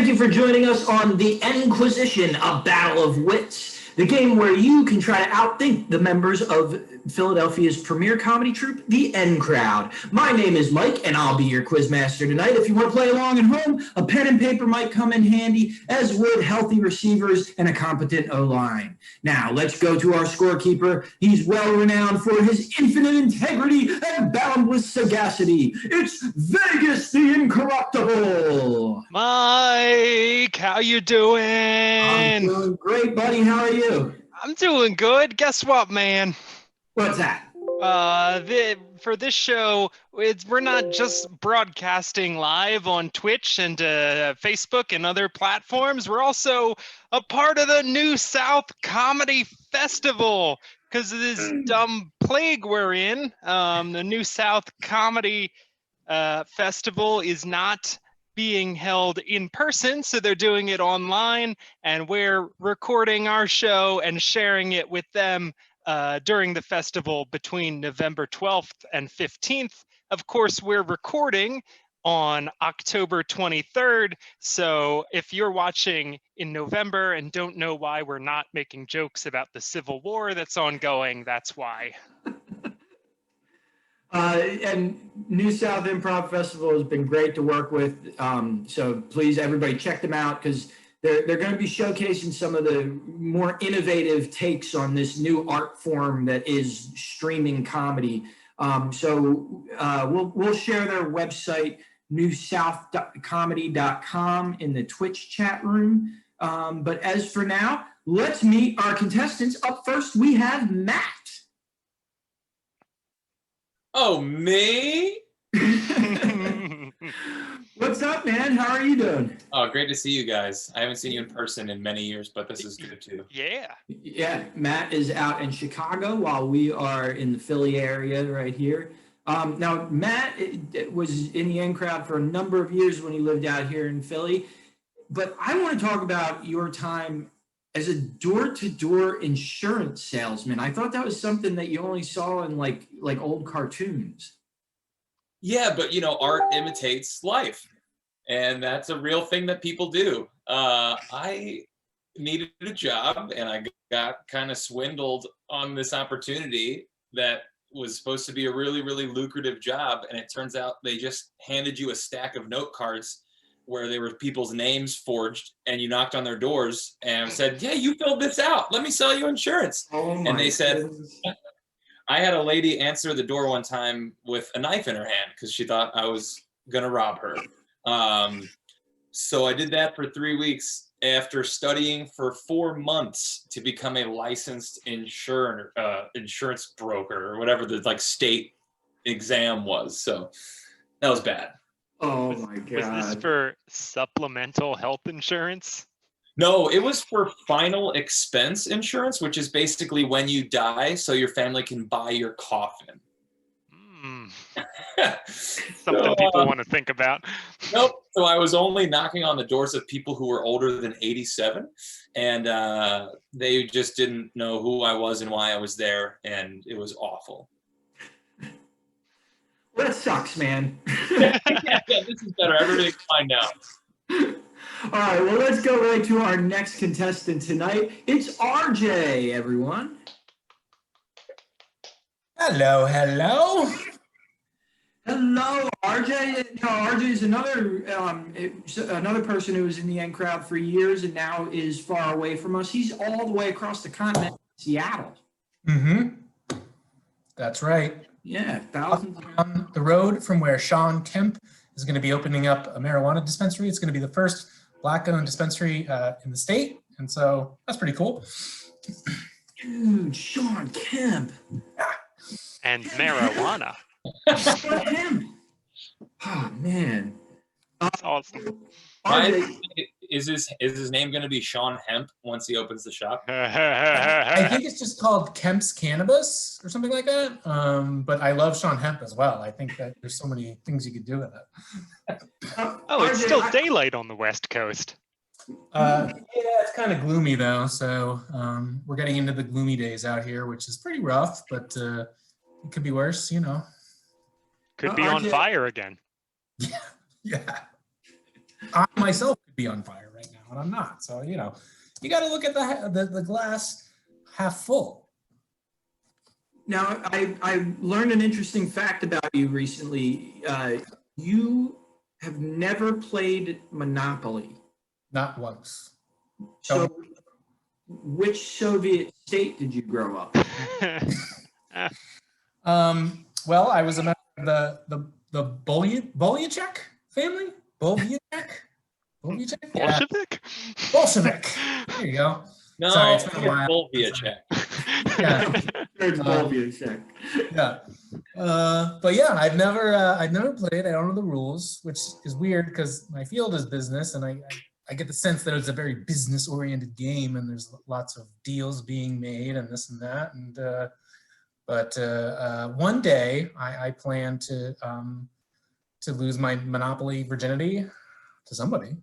thank you for joining us on the N-Quisition, a Battle of Wits, the game where you can try to outthink the members of Philadelphia's premier comedy troupe, the N Crowd. My name is Mike, and I'll be your quizmaster tonight. If you want to play along at home, a pen and paper might come in handy, as would healthy receivers and a competent O-line. Now, let's go to our scorekeeper. He's well-renowned for his infinite integrity and boundless sagacity. It's Vegas the Incorruptible. Mike, how you doing? I'm doing great, buddy. How are you? I'm doing good. Guess what, man? What's that? For this show, we're not just broadcasting live on Twitch and Facebook and other platforms. We're also a part of the New South Comedy Festival because of this dumb plague we're in. The New South Comedy Festival is not being held in person, so they're doing it online, and we're recording our show and sharing it with them during the festival between November 12th and 15th. Of course, we're recording on October 23rd, so if you're watching in November and don't know why we're not making jokes about the Civil War that's ongoing, that's why. And New South Improv Festival has been great to work with. So please, everybody, check them out because they're going to be showcasing some of the more innovative takes on this new art form that is streaming comedy. So we'll share their website, newsouthcomedy.com, in the Twitch chat room. But as for now, let's meet our contestants. Up first, we have Matt. Oh, me? What's up, man? How are you doing? Oh, great to see you guys. I haven't seen you in person in many years, but this is good too. Yeah, Matt is out in Chicago while we are in the Philly area right here. Now, Matt was in the N Crowd for a number of years when he lived out here in Philly. But I want to talk about your time as a door-to-door insurance salesman. I thought that was something that you only saw in like old cartoons. Yeah, but art imitates life, and that's a real thing that people do. I needed a job, and I got kind of swindled on this opportunity that was supposed to be a really, really lucrative job, and it turns out they just handed you a stack of note cards where there were people's names forged, and you knocked on their doors and said, "Yeah, you filled this out. Let me sell you insurance." And they said, I had a lady answer the door one time with a knife in her hand because she thought I was gonna rob her. So I did that for 3 weeks after studying for 4 months to become a licensed insurance broker or whatever the state exam was. So that was bad. Oh my God. Was this for supplemental health insurance? No, it was for final expense insurance, which is basically when you die so your family can buy your coffin. Something people want to think about. Nope. So I was only knocking on the doors of people who were older than 87, and they just didn't know who I was and why I was there, and it was awful. Well, that sucks, man. yeah, this is better. Everything's fine now. All right, well, let's go right to our next contestant tonight. It's RJ, everyone. Hello. Hello, RJ. RJ is another person who was in the N Crowd for years and now is far away from us. He's all the way across the continent, Seattle. Mm-hmm. That's right. Yeah, thousands on the road from where Sean Kemp is going to be opening up a marijuana dispensary. It's going to be the first Black-owned dispensary in the state, and so that's pretty cool. Dude, Sean Kemp. And marijuana. Sean Kemp. Oh, man. That's awesome. Is his name going to be Sean Hemp once he opens the shop? I think it's just called Kemp's Cannabis or something like that. But I love Sean Hemp as well. I think that there's so many things you could do with it. It's still daylight on the West Coast. Yeah, it's kind of gloomy though. So we're getting into the gloomy days out here, which is pretty rough, but it could be worse, Could be on fire again. Yeah. I myself could be on fire right now, and I'm not. So, you got to look at the glass half full. Now, I learned an interesting fact about you recently. You have never played Monopoly. Not once. So, which Soviet state did you grow up in? Well, I was a member of the Bolyachek family. Bolyachek? Bolshevik? Bolshevik. There you go. No, Sorry, it's been a while. Bolshevik. Yeah. It's Bolshevik. Yeah. But yeah, I've never played. I don't know the rules, which is weird because my field is business, and I get the sense that it's a very business-oriented game, and there's lots of deals being made and this and that. And but one day I plan to lose my Monopoly virginity to somebody.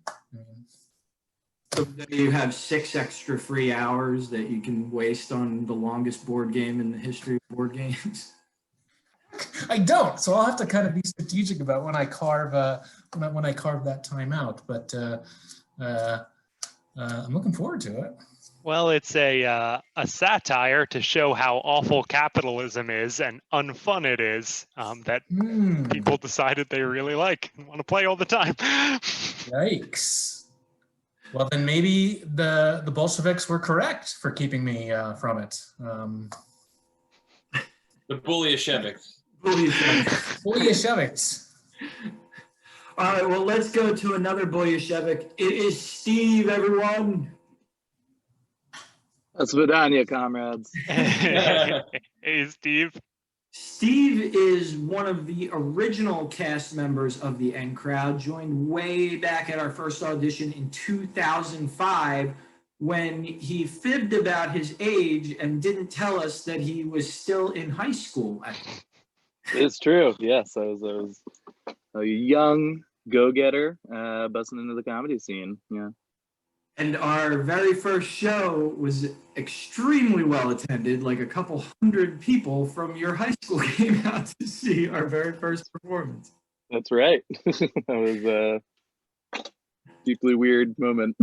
So you have 6 extra free hours that you can waste on the longest board game in the history of board games. I don't, so I'll have to kind of be strategic about when I carve when I carve that time out. But I'm looking forward to it. Well, it's a satire to show how awful capitalism is and unfun it is that people decided they really like and want to play all the time. Yikes. Well, then maybe the Bolsheviks were correct for keeping me from it. The Bolsheviks. Bolsheviks. All right, well, let's go to another Bolshevik. It is Steve, everyone. That's Vidania, comrades. Hey, Steve. Steve is one of the original cast members of the N Crowd, joined way back at our first audition in 2005 when he fibbed about his age and didn't tell us that he was still in high school. It's true. Yes, I was a young go-getter busting into the comedy scene. Yeah. And our very first show was extremely well attended. Like a couple hundred people from your high school came out to see our very first performance. That's right. That was a deeply weird moment.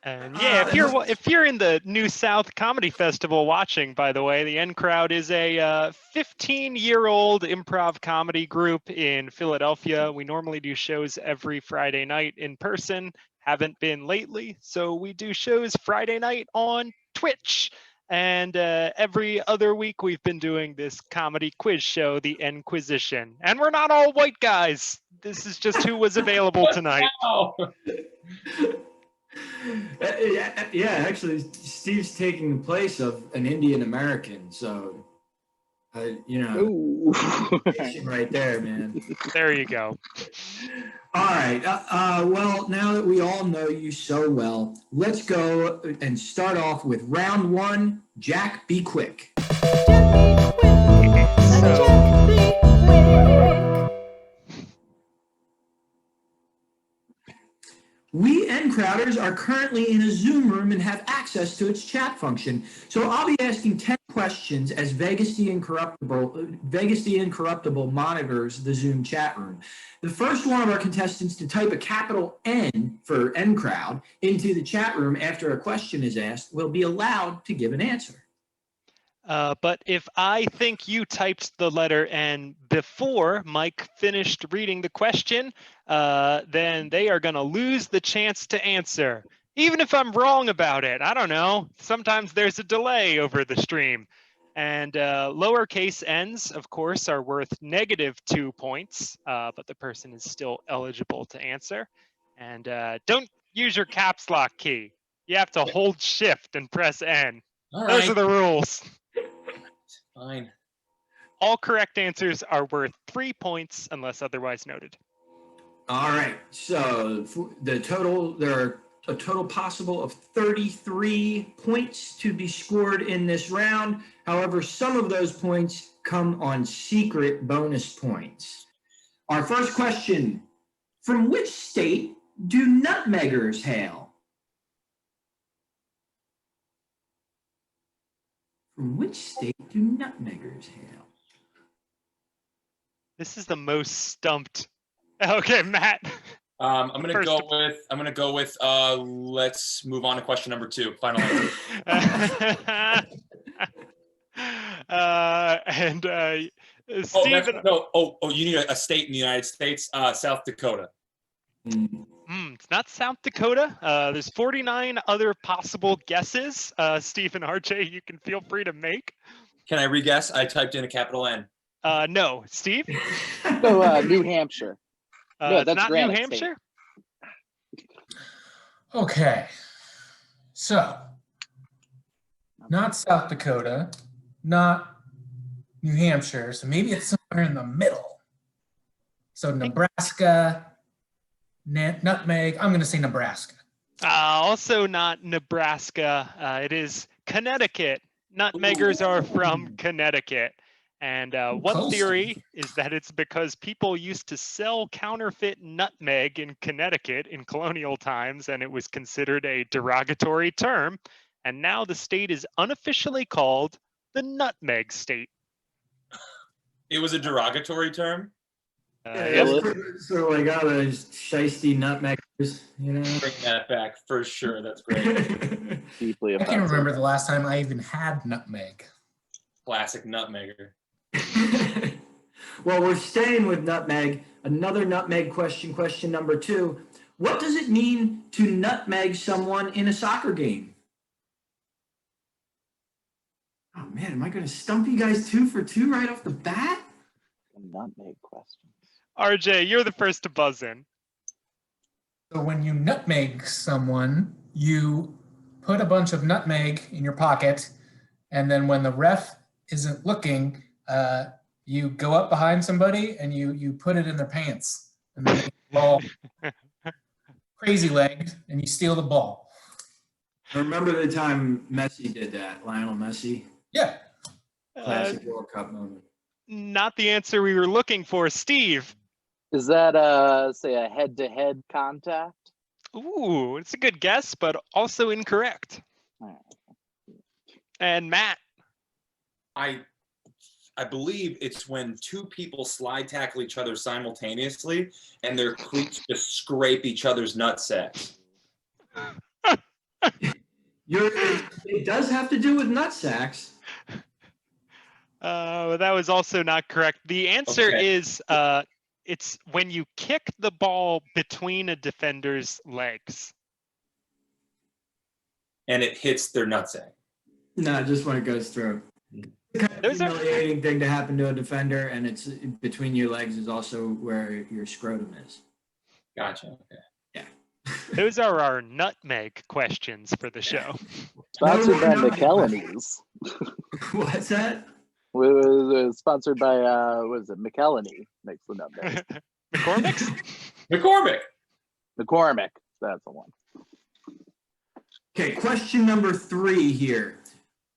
And yeah, if you're in the New South Comedy Festival watching, by the way, the N Crowd is a 15-year-old improv comedy group in Philadelphia. We normally do shows every Friday night in person. Haven't been lately, so we do shows Friday night on Twitch. And every other week we've been doing this comedy quiz show, the N-Quisition. And we're not all white guys. This is just who was available tonight. Wow. Yeah, actually, Steve's taking the place of an Indian American, so right there, man. There you go. All right. Well, now that we all know you so well, let's go and start off with round 1. Jack, be quick. We N-Crowders are currently in a Zoom room and have access to its chat function. So I'll be asking 10 questions as Vegas the Incorruptible monitors the Zoom chat room. The first one of our contestants to type a capital N for N-Crowd into the chat room after a question is asked will be allowed to give an answer. But if I think you typed the letter N before Mike finished reading the question, then they are going to lose the chance to answer. Even if I'm wrong about it, I don't know. Sometimes there's a delay over the stream. And lowercase n's, of course, are worth -2 points, but the person is still eligible to answer. And don't use your caps lock key. You have to hold shift and press N. All Those right. are the rules. Fine. All correct answers are worth 3 points unless otherwise noted. All right. So there are a total possible of 33 points to be scored in this round. However, some of those points come on secret bonus points. Our first question, from which state do nutmeggers hail? From which state do nutmeggers hail? This is the most stumped. Okay, Matt. I'm gonna go with. Let's move on to question number 2. Final answer. Stephen. You need a state in the United States. South Dakota. It's not South Dakota. There's 49 other possible guesses. Steve and RJ, you can feel free to make. Can I re-guess? I typed in a capital N. No. Steve? No, New Hampshire. No, it's that's not New Granite Hampshire. Okay. So, not South Dakota, not New Hampshire. So maybe it's somewhere in the middle. So Nebraska, Nutmeg. I'm going to say Nebraska. Also not Nebraska. It is Connecticut. Nutmeggers are from Connecticut. And one theory is that it's because people used to sell counterfeit nutmeg in Connecticut in colonial times, and it was considered a derogatory term. And now the state is unofficially called the Nutmeg State. It was a derogatory term? It's sort of like, oh, those shiesty nutmeggers, you know? Bring that back for sure. That's great. Deeply I offensive. can't remember the last time I even had nutmeg. Classic nutmegger. Well, we're staying with nutmeg. Another nutmeg question, question number 2. What does it mean to nutmeg someone in a soccer game? Oh man, am I going to stump you guys 2 for 2 right off the bat? Nutmeg questions. RJ, you're the first to buzz in. So when you nutmeg someone, you put a bunch of nutmeg in your pocket, and then when the ref isn't looking, you go up behind somebody and you put it in their pants, and then they all crazy legged, and you steal the ball. I remember the time Messi did that, Lionel Messi. Yeah. Classic World Cup moment. Not the answer we were looking for. Steve. Is that say a head-to-head contact? Ooh, it's a good guess, but also incorrect. And Matt. I believe it's when 2 people slide tackle each other simultaneously and their cleats just scrape each other's nutsacks. It does have to do with nutsacks. That was also not correct. The answer is it's when you kick the ball between a defender's legs. And it hits their nutsack. No, just when it goes through. It's kind of humiliating thing to happen to a defender, and it's between your legs is also where your scrotum is. Gotcha. Okay. Yeah. Those are our nutmeg questions for the show. Sponsored by McKelleney's. What's that? Sponsored by what is it? McKelleney makes the nutmeg. McCormick's? McCormick. That's the one. Okay, question number 3 here.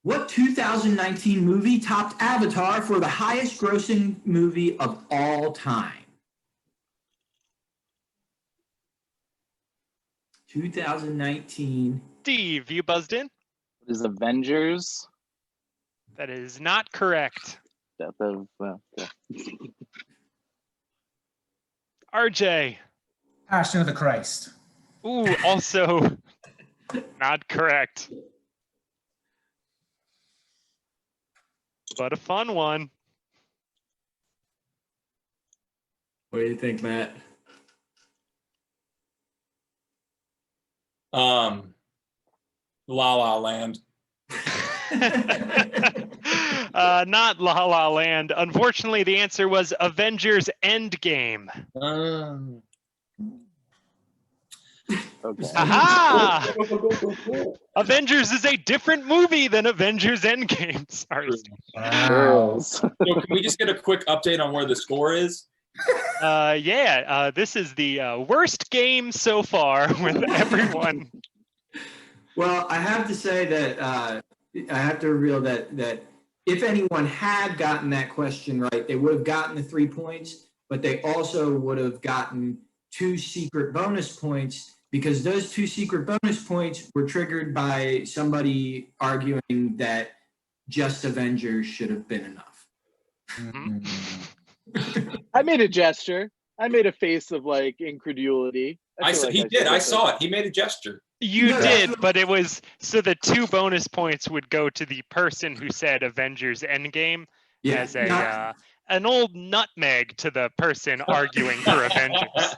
What 2019 movie topped Avatar for the highest grossing movie of all time? 2019. Steve, you buzzed in? What is Avengers? That is not correct. Death of yeah. RJ. Passion of the Christ. Ooh, also not correct. But a fun one. What do you think, Matt? La La Land. Not La La Land. Unfortunately, the answer was Avengers Endgame. Okay. Aha! Avengers is a different movie than Avengers Endgame. Sorry. Wow. So can we just get a quick update on where the score is? This is the worst game so far with everyone. Well, I have to say that I have to reveal that if anyone had gotten that question right, they would have gotten the 3 points, but they also would have gotten 2 secret bonus points because those 2 secret bonus points were triggered by somebody arguing that just Avengers should have been enough. Mm-hmm. I made a gesture. I made a face of like incredulity. I feel saw, like he should did. have I said saw that. it. He made a gesture. You No, did, that's- but it was so the 2 bonus points would go to the person who said Avengers Endgame as a an old nutmeg to the person arguing for Avengers.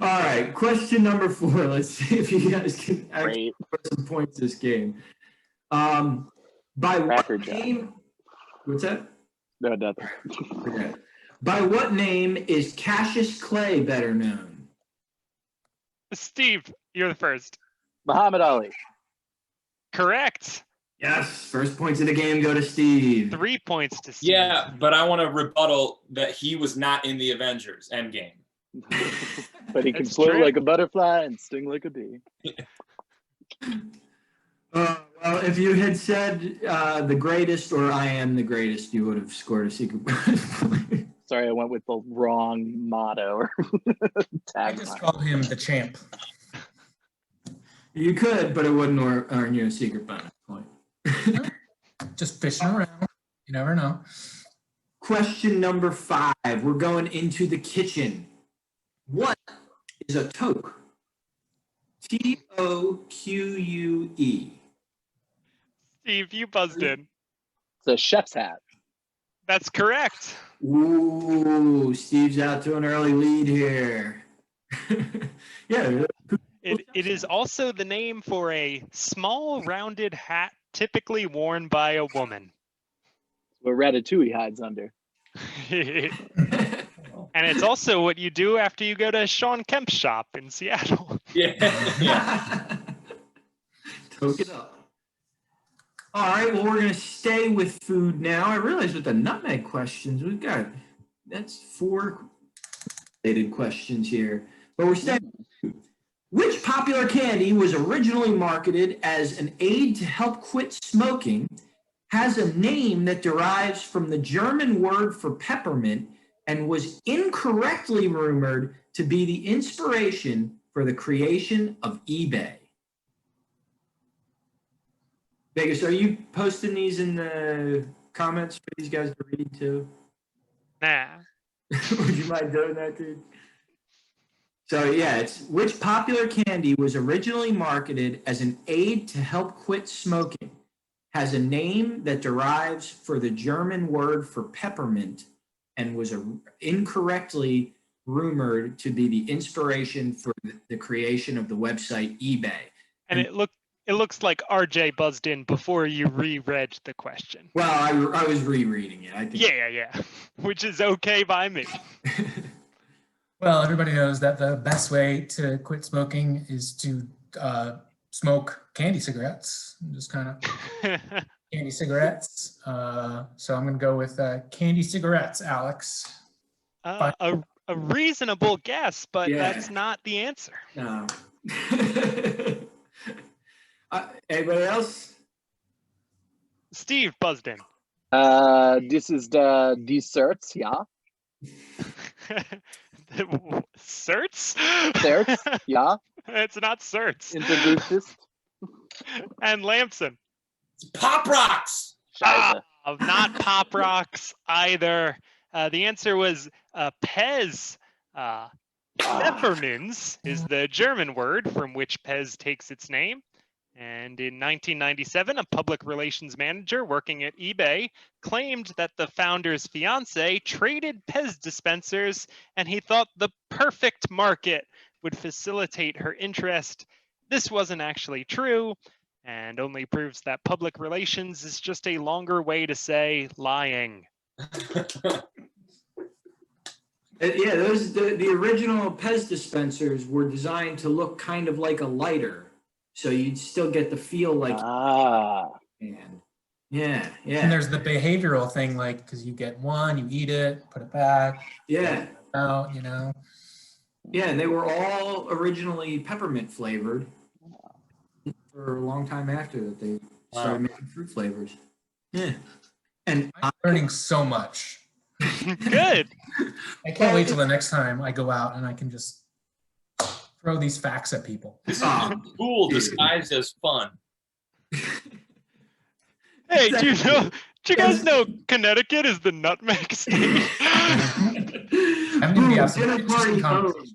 All right, question number 4. Let's see if you guys can actually Great. put some points this game. By Cracker what Jack. name? What's that? No, nothing. Okay. By what name is Cassius Clay better known? Steve, you're the first. Muhammad Ali. Correct. Yes, first points of the game go to Steve. 3 points to Steve. Yeah, but I want to rebuttal that he was not in the Avengers Endgame. But he can That's float true. like a butterfly and sting like a bee. Well, if you had said the greatest or I am the greatest, you would have scored a secret point. Sorry, I went with the wrong motto or I just tagline. call him the champ. You could, but it wouldn't earn you a secret bonus point. Just fishing around. You never know. Question number 5. We're going into the kitchen. What is a toque? Toque. Steve, you buzzed in. It's a chef's hat. That's correct. Ooh, Steve's out to an early lead here. Yeah. It is also the name for a small rounded hat typically worn by a woman. What Ratatouille hides under. And it's also what you do after you go to Sean Kemp's shop in Seattle. Yeah. Toke it up. All right, well, we're going to stay with food now. I realize with the nutmeg questions, that's 4 related questions here. But we're staying with food. Which popular candy was originally marketed as an aid to help quit smoking, has a name that derives from the German word for peppermint, and was incorrectly rumored to be the inspiration for the creation of eBay? Vegas, are you posting these in the comments for these guys to read too? Nah. Would you mind doing that, dude? So yeah, it's which popular candy was originally marketed as an aid to help quit smoking, has a name that derives from the German word for peppermint, and was incorrectly rumored to be the inspiration for the creation of the website eBay. And it looks like RJ buzzed in before you reread the question. Well, I was rereading it. I think. Yeah. Which is okay by me. Well, everybody knows that the best way to quit smoking is to smoke candy cigarettes. Just kind of candy cigarettes. So I'm going to go with candy cigarettes, Alex. A reasonable guess, but Yeah. that's not the answer. No. Anybody else? Steve buzzed in. This is the desserts, yeah. Certs? Desserts, yeah. It's not certs. Introduced. And Lamson. Pop Rocks. Scheiße. Not Pop Rocks either. The answer was Pez. Pfefferminz is the German word from which Pez takes its name. And in 1997, a public relations manager working at eBay claimed that the founder's fiance traded Pez dispensers, and he thought the perfect market would facilitate her interest. This wasn't actually true, and only proves that public relations is just a longer way to say lying. Yeah, the original Pez dispensers were designed to look kind of like a lighter. So you'd still get the feel like, and yeah. And there's the behavioral thing, like, because you get one, you eat it, put it back. Yeah. Out, you know. Yeah, and they were all originally peppermint flavored for a long time after that they started making fruit flavors. Yeah. And I'm learning so much. Good. I can't wait till the next time I go out and I can just throw these facts at people. This is cool disguised as fun. Hey, do you guys know Connecticut is the nutmeg state? I'm gonna have some Dinner party interesting conversations.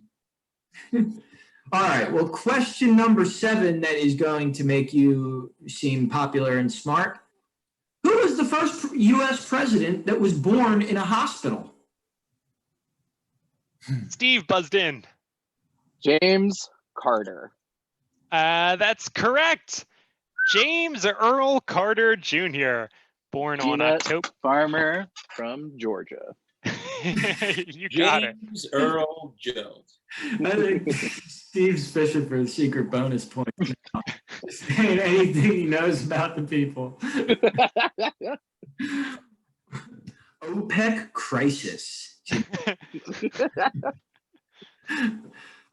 All right. Well, question number 7 that is going to make you seem popular and smart. Who was the first U.S. president that was born in a hospital? Steve buzzed in. James Carter. That's correct. James Earl Carter Jr., born on Peanut October. Farmer from Georgia. You got it. James Earl Jones. I think Steve's fishing for the secret bonus point. Saying anything he knows about the people. OPEC crisis.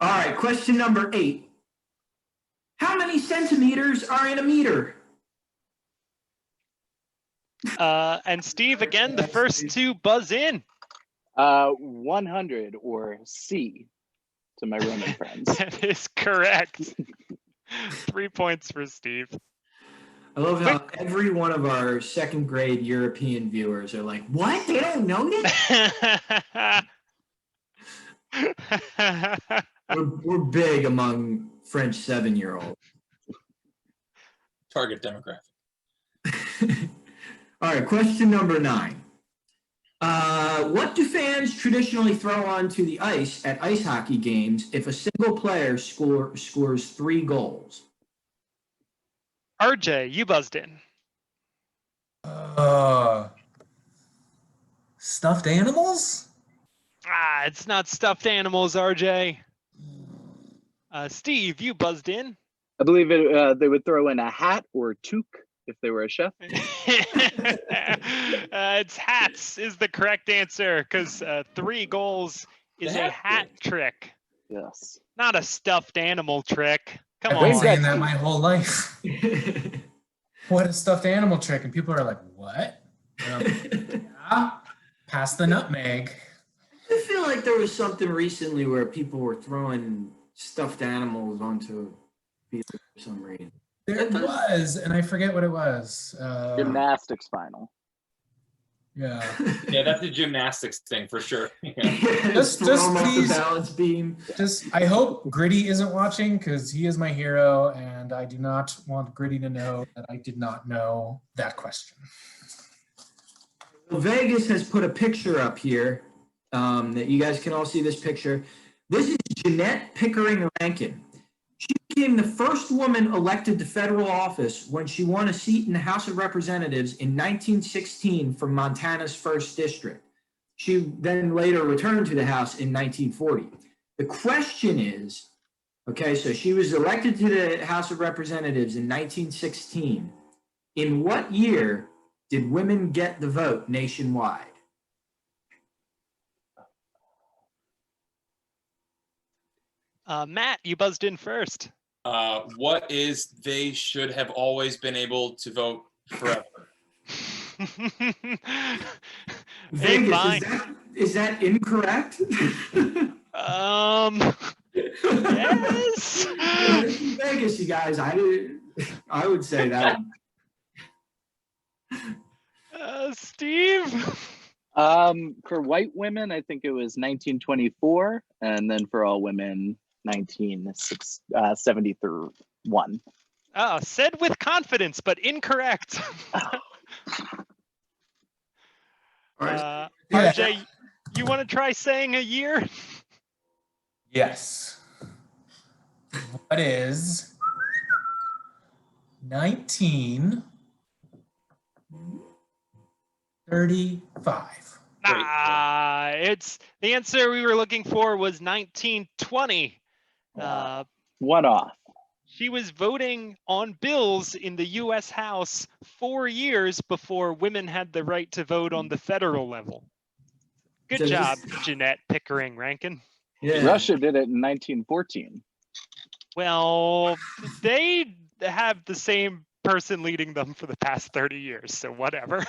All right, question number 8. How many centimeters are in a meter? And Steve, again, the first 2 buzz in. 100 or C to my Roman friends. That is correct. 3 points for Steve. I love how every one of our 2nd grade European viewers are like, what? They don't know that? We're big among French 7-year-olds. Target demographic. All right, question number 9. What do fans traditionally throw onto the ice at ice hockey games if a single player scores 3 goals? RJ, you buzzed in. Stuffed animals? It's not stuffed animals, RJ. Steve, you buzzed in. I believe they would throw in a hat or toque if they were a chef. It's hats is the correct answer because 3 goals is a hat trick, Yes. not a stuffed animal trick. Come I've been on. saying that my whole life. What a stuffed animal trick, and people are like, "What?" Yeah, pass the nutmeg. I feel like there was something recently where people were throwing stuffed animals onto people for some reason. There was, and I forget what it was. Gymnastics final. Yeah. Yeah, that's a gymnastics thing for sure. Yeah. Just throw 'em off please- the balance beam. I hope Gritty isn't watching because he is my hero, and I do not want Gritty to know that I did not know that question. Vegas has put a picture up here that you guys can all see this picture. This is Jeanette Pickering Rankin. She became the first woman elected to federal office when she won a seat in the House of Representatives in 1916 from Montana's 1st District. She then later returned to the House in 1940. The question is, okay, so she was elected to the House of Representatives in 1916. In what year did women get the vote nationwide? Matt, you buzzed in first. What is they should have always been able to vote forever? Vegas, is that incorrect? Yes. Vegas, you guys, I would say that. Steve? For white women, I think it was 1924, and then for all women, 1971. Said with confidence, but incorrect. RJ, you want to try saying a year? Yes. What is 1935? It's the answer we were looking for was 1920. One off. She was voting on bills in the U.S. House 4 years before women had the right to vote on the federal level. Good job, Jeanette Pickering Rankin. Yeah. Russia did it in 1914. Well, they have the same person leading them for the past 30 years, so whatever.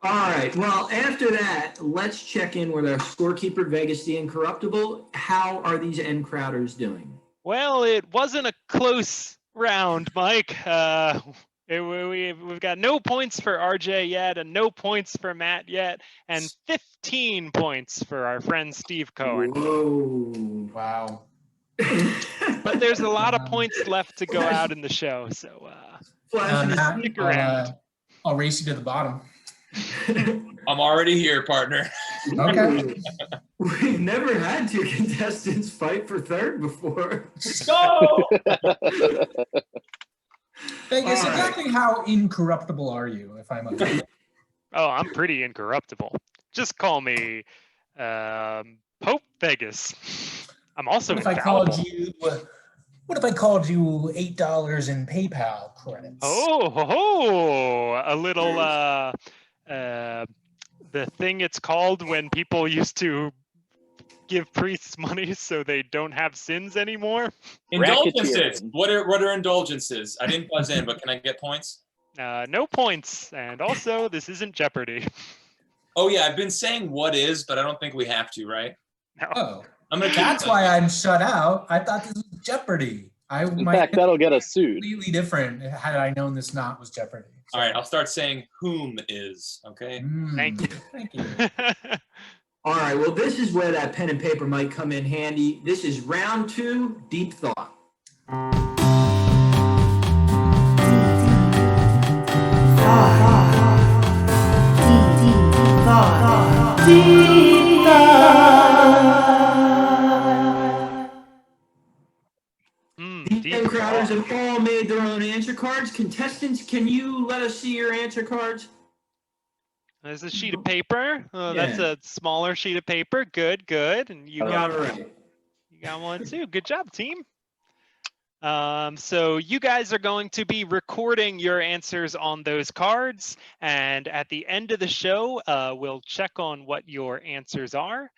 All right. Well, after that, let's check in with our scorekeeper, Vegas the Incorruptible. How are these N Crowders doing? Well, it wasn't a close round, Mike. We've got no points for RJ yet, and no points for Matt yet, and 15 points for our friend Steve Cohen. Whoa. Wow. But there's a lot of points left to go out in the show, so Flashing his Matt, stick around. I'll race you to the bottom. I'm already here, partner. Okay. We've never had two contestants fight for third before. Let's go! Vegas, All right. exactly how incorruptible are you, if I might? Oh, I'm pretty incorruptible. Just call me Pope Vegas. I'm also What if I infallible. called you? What if I called you $8 in PayPal credits? A little the thing it's called when people used to give priests money so they don't have sins anymore. Indulgences. Racketeering. What are indulgences? I didn't buzz in, but can I get points? No points, and also this isn't Jeopardy. Oh yeah, I've been saying what is, but I don't think we have to, right? No. Oh, I'm gonna keep that's why I'm shut out. I thought this was Jeopardy. In might fact, that'll get us sued. completely different had I known this not was Jeopardy. All right, I'll start saying whom is, okay? Thank you. Thank you. All right, well, this is where that pen and paper might come in handy. This is round 2, deep thought. The Deep N-Crowders thought. have all made their own answer cards. Contestants, can you let us see your answer cards? There's a sheet of paper. Oh, that's Yeah. a smaller sheet of paper. Good. And you Oh. got All right. You got one too. Good job, team. So you guys are going to be recording your answers on those cards, and at the end of the show, we'll check on what your answers are.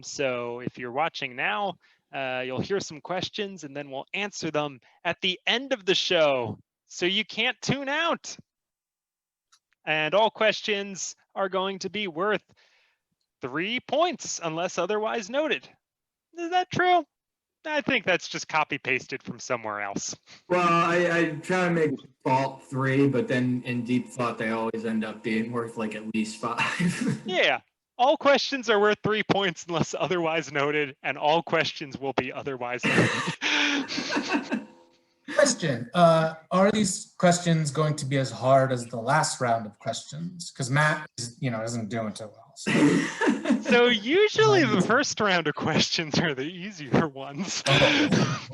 So if you're watching now, you'll hear some questions, and then we'll answer them at the end of the show. So you can't tune out. And all questions are going to be worth 3 points unless otherwise noted. Is that true? I think that's just copy pasted from somewhere else. Well, I try to make default 3, but then in deep thought, they always end up being worth like at least 5. Yeah, all questions are worth 3 points unless otherwise noted, and all questions will be otherwise noted. Question: Are these questions going to be as hard as the last round of questions? Because Matt, isn't doing too well. So usually the first round of questions are the easier ones.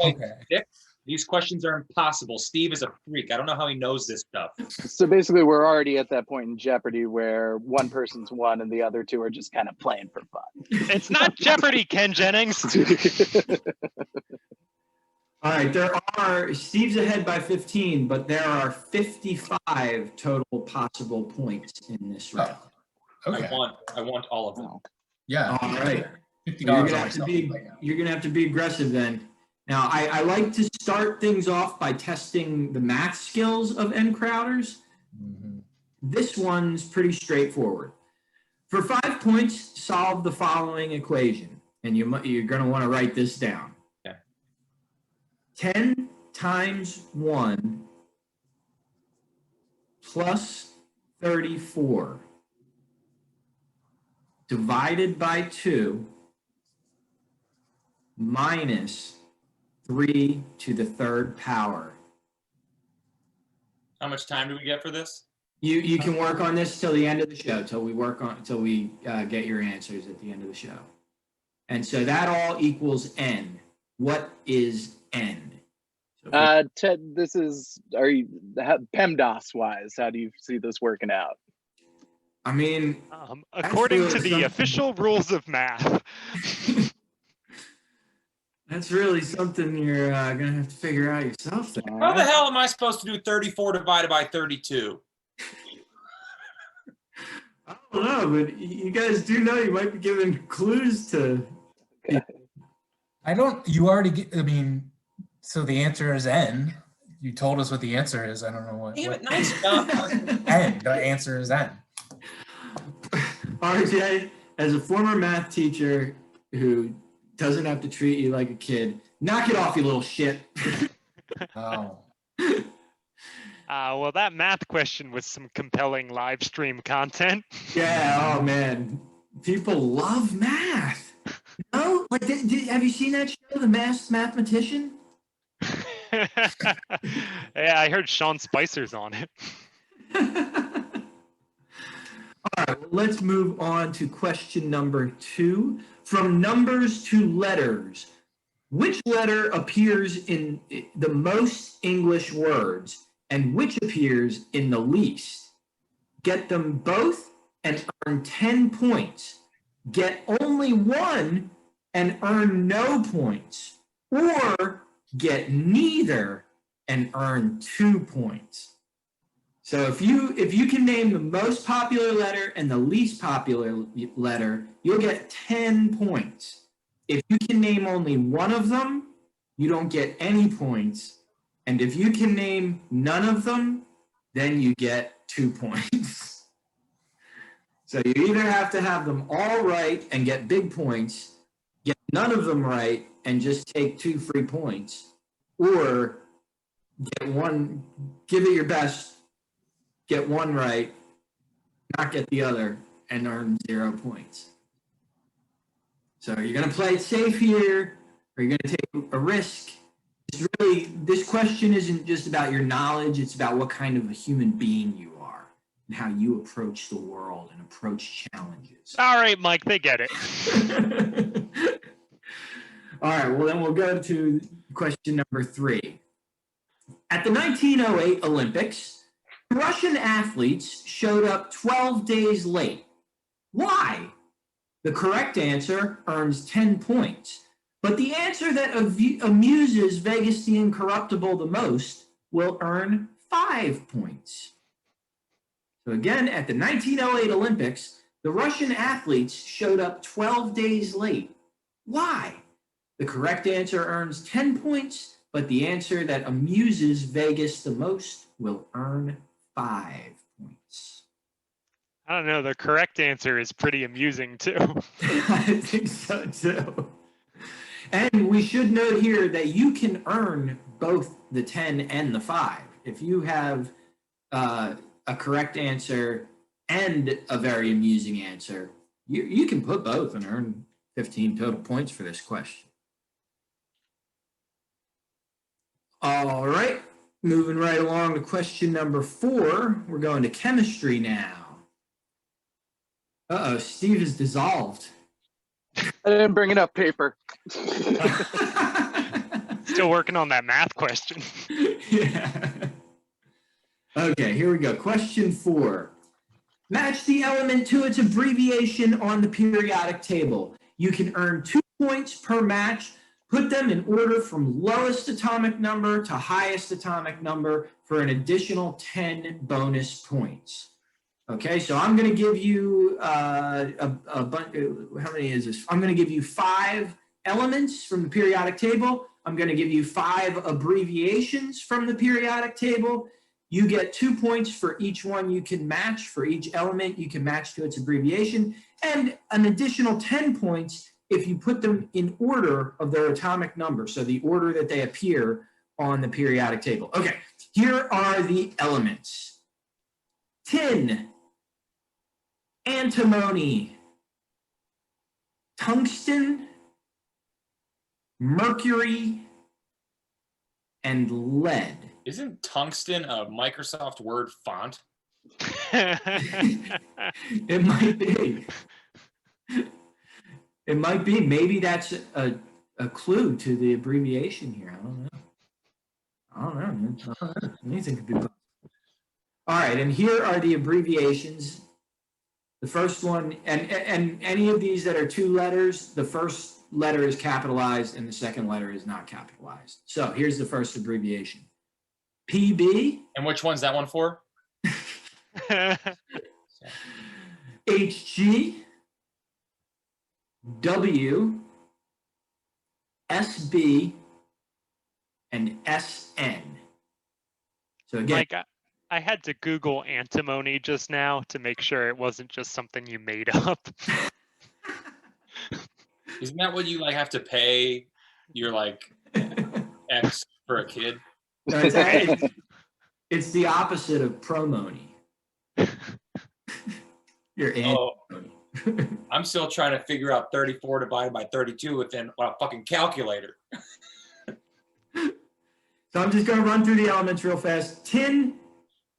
Okay. These questions are impossible. Steve is a freak. I don't know how he knows this stuff. So basically, we're already at that point in Jeopardy where one person's won and the other two are just kind of playing for fun. It's not Jeopardy, Ken Jennings. All right, Steve's ahead by 15, but there are 55 total possible points in this round. Okay. I want all of them. Yeah. All right. $50 You're on gonna have to myself be right now. you're gonna have to be aggressive then. Now, I like to start things off by testing the math skills of N-Crowders. Mhm. This one's pretty straightforward. For 5 points, solve the following equation, and you're gonna want to write this down. Okay. 10 times 1 plus 34 divided by 2 minus 3 to the third power. How much time do we get for this? You can work on this till the end of the show, till we get your answers at the end of the show. And so that all equals N. What is N? So Ted, PEMDAS wise, how do you see this working out? I mean, According to really the something. official rules of math. that's really something you're gonna have to figure out yourself there. How the hell am I supposed to do 34 divided by 32? I don't know, but you guys do know you might be giving clues to. You already get, so the answer is N. You told us what the answer is. I don't know what. Damn it, nice job. N. The answer is N. RJ, as a former math teacher who doesn't have to treat you like a kid, knock it off, you little shit. Oh. Well, that math question was some compelling live stream content. Yeah, oh man. People love math. No? Like, have you seen that show, The Masked Mathematician? Yeah, I heard Sean Spicer's on it. All right, well, let's move on to question number 2. From numbers to letters, which letter appears in the most English words and which appears in the least? Get them both and earn 10 points. Get only one and earn no points. Or get neither and earn 2 points. So if you can name the most popular letter and the least popular letter, you'll get 10 points. If you can name only one of them, you don't get any points. And if you can name none of them, then you get 2 points. So you either have to have them all right and get big points, get none of them right and just take 2 free points, or get one, give it your best, get one right, not get the other, and earn 0 points. So are you going to play it safe here, or are you going to take a risk? It's really, this question isn't just about your knowledge, it's about what kind of a human being you are and how you approach the world and approach challenges. All right, Mike, they get it. All right, well then we'll go to question number 3. At the 1908 Olympics, Russian athletes showed up 12 days late. Why? The correct answer earns 10 points, but the answer that amuses Vegas the Incorruptible the most will earn 5 points. So again, at the 1908 Olympics, the Russian athletes showed up 12 days late. Why? The correct answer earns 10 points, but the answer that amuses Vegas the most will earn 5 points. I don't know. The correct answer is pretty amusing, too. I think so, too. And we should note here that you can earn both the 10 and the 5. If you have a correct answer and a very amusing answer, you can put both and earn 15 total points for this question. All right, moving right along to question number 4. We're going to chemistry now. Uh-oh, Steve is dissolved. I didn't bring enough paper. Still working on that math question. Yeah. Okay, here we go. Question 4. Match the element to its abbreviation on the periodic table. You can earn 2 points per match. Put them in order from lowest atomic number to highest atomic number for an additional 10 bonus points. Okay, so I'm going to give you a bunch. How many is this? I'm going to give you 5 elements from the periodic table. I'm going to give you 5 abbreviations from the periodic table. You get 2 points for each one you can match. For each element you can match to its abbreviation, and an additional 10 points if you put them in order of their atomic number, so the order that they appear on the periodic table. Okay, here are the elements. Tin, antimony, tungsten, mercury, and lead. Isn't tungsten a Microsoft Word font? It might be. It might be. Maybe that's a clue to the abbreviation here. I don't know. Anything could be possible. All right, and here are the abbreviations. The first one, and any of these that are 2 letters, the first letter is capitalized and the second letter is not capitalized. So here's the first abbreviation. PB. And which one's that one for? HG. W, SB, and SN. So again, Mike, I had to Google antimony just now to make sure it wasn't just something you made up. Isn't that what you like have to pay your like ex for a kid? That's right. It's the opposite of promony. You're antimony. I'm still trying to figure out 34 divided by 32 within a fucking calculator. So I'm just going to run through the elements real fast. Tin,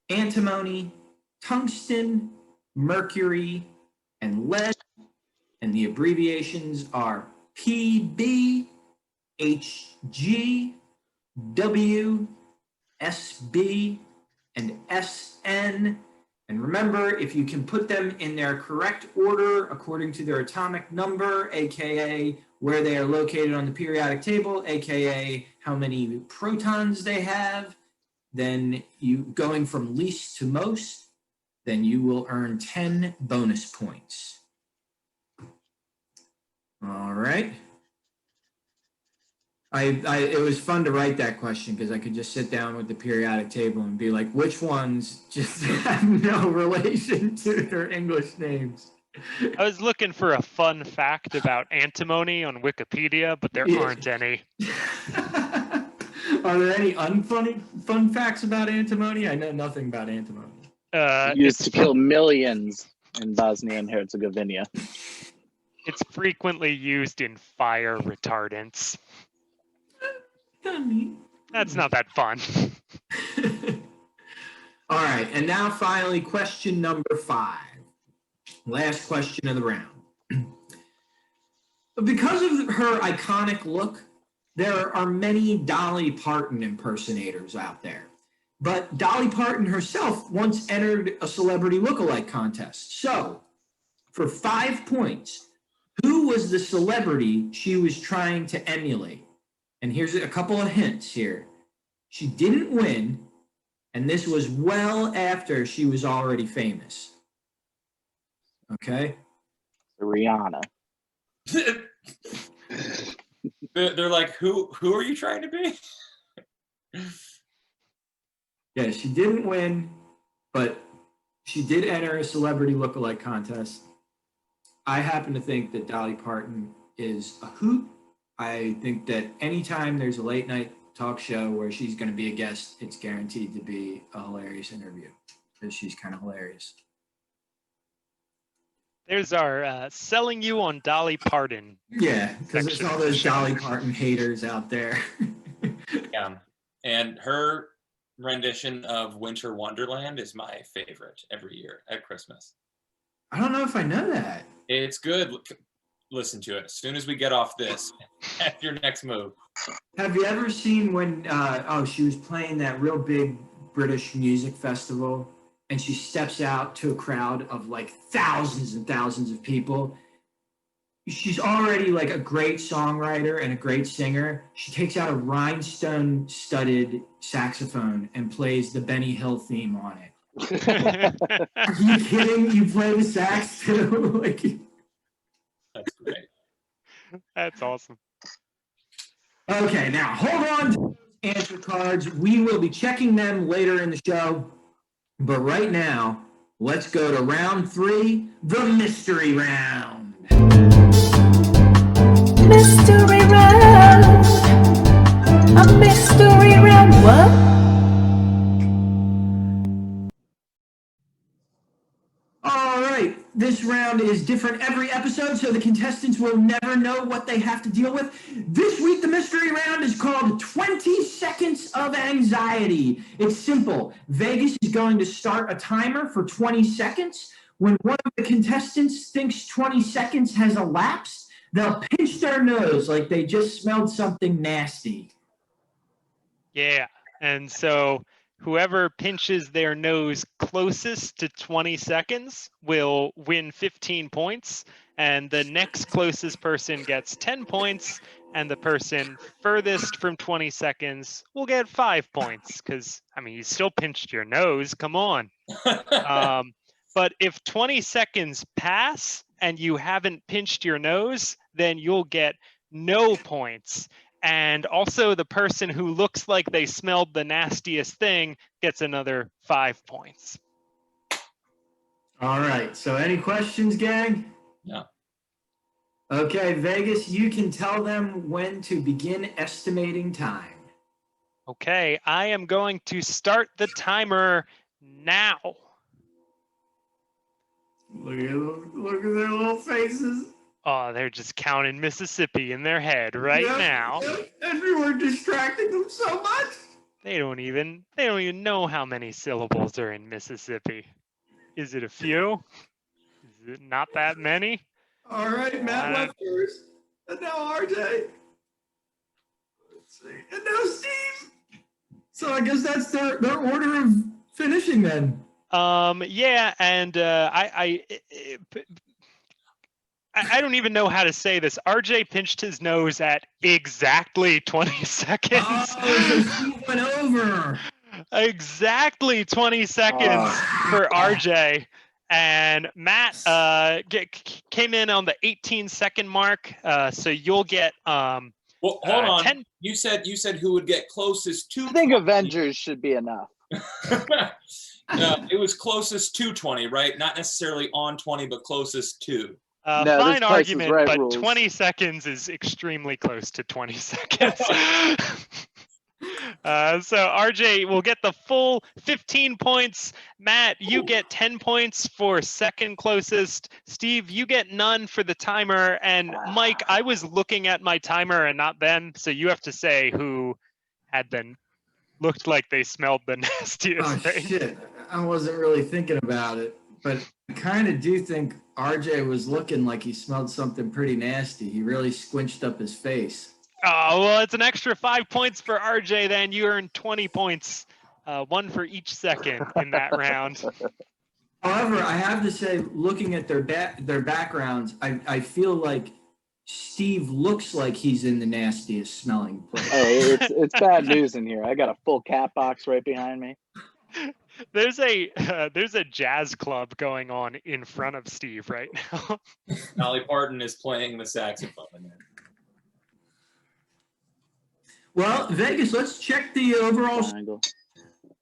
antimony, tungsten, mercury, and lead. And the abbreviations are PB, HG, W, SB, and SN. And remember, if you can put them in their correct order according to their atomic number, aka where they are located on the periodic table, aka how many protons they have, then you going from least to most, then you will earn 10 bonus points. All right. It was fun to write that question because I could just sit down with the periodic table and be like, which ones just have no relation to their English names. I was looking for a fun fact about antimony on Wikipedia, but there aren't any. Are there any fun facts about antimony? I know nothing about antimony. Used to kill millions in Bosnia and Herzegovina. It's frequently used in fire retardants. That's not that fun. All right, and now finally, question number 5. Last question of the round. Because of her iconic look, there are many Dolly Parton impersonators out there. But Dolly Parton herself once entered a celebrity lookalike contest. So, for 5 points, who was the celebrity she was trying to emulate? And here's a couple of hints here. She didn't win, and this was well after she was already famous. Okay? Rihanna. They're like, who are you trying to be? Yeah, she didn't win, but she did enter a celebrity lookalike contest. I happen to think that Dolly Parton is a hoot. I think that anytime there's a late night talk show where she's going to be a guest, it's guaranteed to be a hilarious interview because she's kind of hilarious. There's our selling you on Dolly Parton. Yeah, because there's all those Dolly Parton haters out there. Yeah, and her rendition of Winter Wonderland is my favorite every year at Christmas. I don't know if I know that. It's good. Listen to it as soon as we get off this. At your next move. Have you ever seen when she was playing that real big British music festival and she steps out to a crowd of like thousands and thousands of people? She's already like a great songwriter and a great singer. She takes out a rhinestone-studded saxophone and plays the Benny Hill theme on it. Are you kidding? You play the sax too? That's great. That's awesome. Okay, now hold on to those answer cards. We will be checking them later in the show. But right now, let's go to round 3, the mystery round. Mystery round. A mystery round. What? All right, this round is different every episode, so the contestants will never know what they have to deal with. This week, the mystery round is called 20 Seconds of Anxiety. It's simple. Vegas is going to start a timer for 20 seconds. When one of the contestants thinks 20 seconds has elapsed, they'll pinch their nose like they just smelled something nasty. Yeah, and so whoever pinches their nose closest to 20 seconds will win 15 points, and the next closest person gets 10 points, and the person furthest from 20 seconds will get 5 points, because, I mean, you still pinched your nose, come on. But if 20 seconds pass and you haven't pinched your nose, then you'll get no points. And also the person who looks like they smelled the nastiest thing gets another 5 points. All right, so any questions, gang? No. Okay, Vegas, you can tell them when to begin estimating time. Okay, I am going to start the timer now. Look at their little faces. Oh, they're just counting Mississippi in their head right now. Yep. And we were distracting them so much. They don't even know how many syllables are in Mississippi. Is it a few? Is it not that many? All right, Matt went first. And now RJ. Let's see. And now Steve. So I guess that's their order of finishing then. Yeah, and I don't even know how to say this. RJ pinched his nose at exactly 20 seconds. Oh, so Steve went over. Exactly 20 seconds for RJ. And Matt came in on the 18-second mark. So you'll get Well, hold on. 10. You said who would get closest to. I think Avengers should be enough. It was closest to 20, right? Not necessarily on 20, but closest to. No, Fine this Price is argument, Right but rules. 20 seconds is extremely close to 20 seconds. So RJ will get the full 15 points. Matt, you get 10 points for second closest. Steve, you get none for the timer. And Mike, I was looking at my timer and not them, so you have to say who had been looked like they smelled the nastiest Oh, thing. shit. I wasn't really thinking about it, but I kind of do think RJ was looking like he smelled something pretty nasty. He really squinched up his face. Oh, well, it's an extra 5 points for RJ then. You earn 20 points, one for each second in that round. However, I have to say, looking at their backgrounds, I feel like Steve looks like he's in the nastiest smelling place. Oh, it's bad news in here. I got a full cat box right behind me. There's a jazz club going on in front of Steve right now. Dolly Parton is playing the saxophone. Well, Vegas, let's check the overall. Triangle.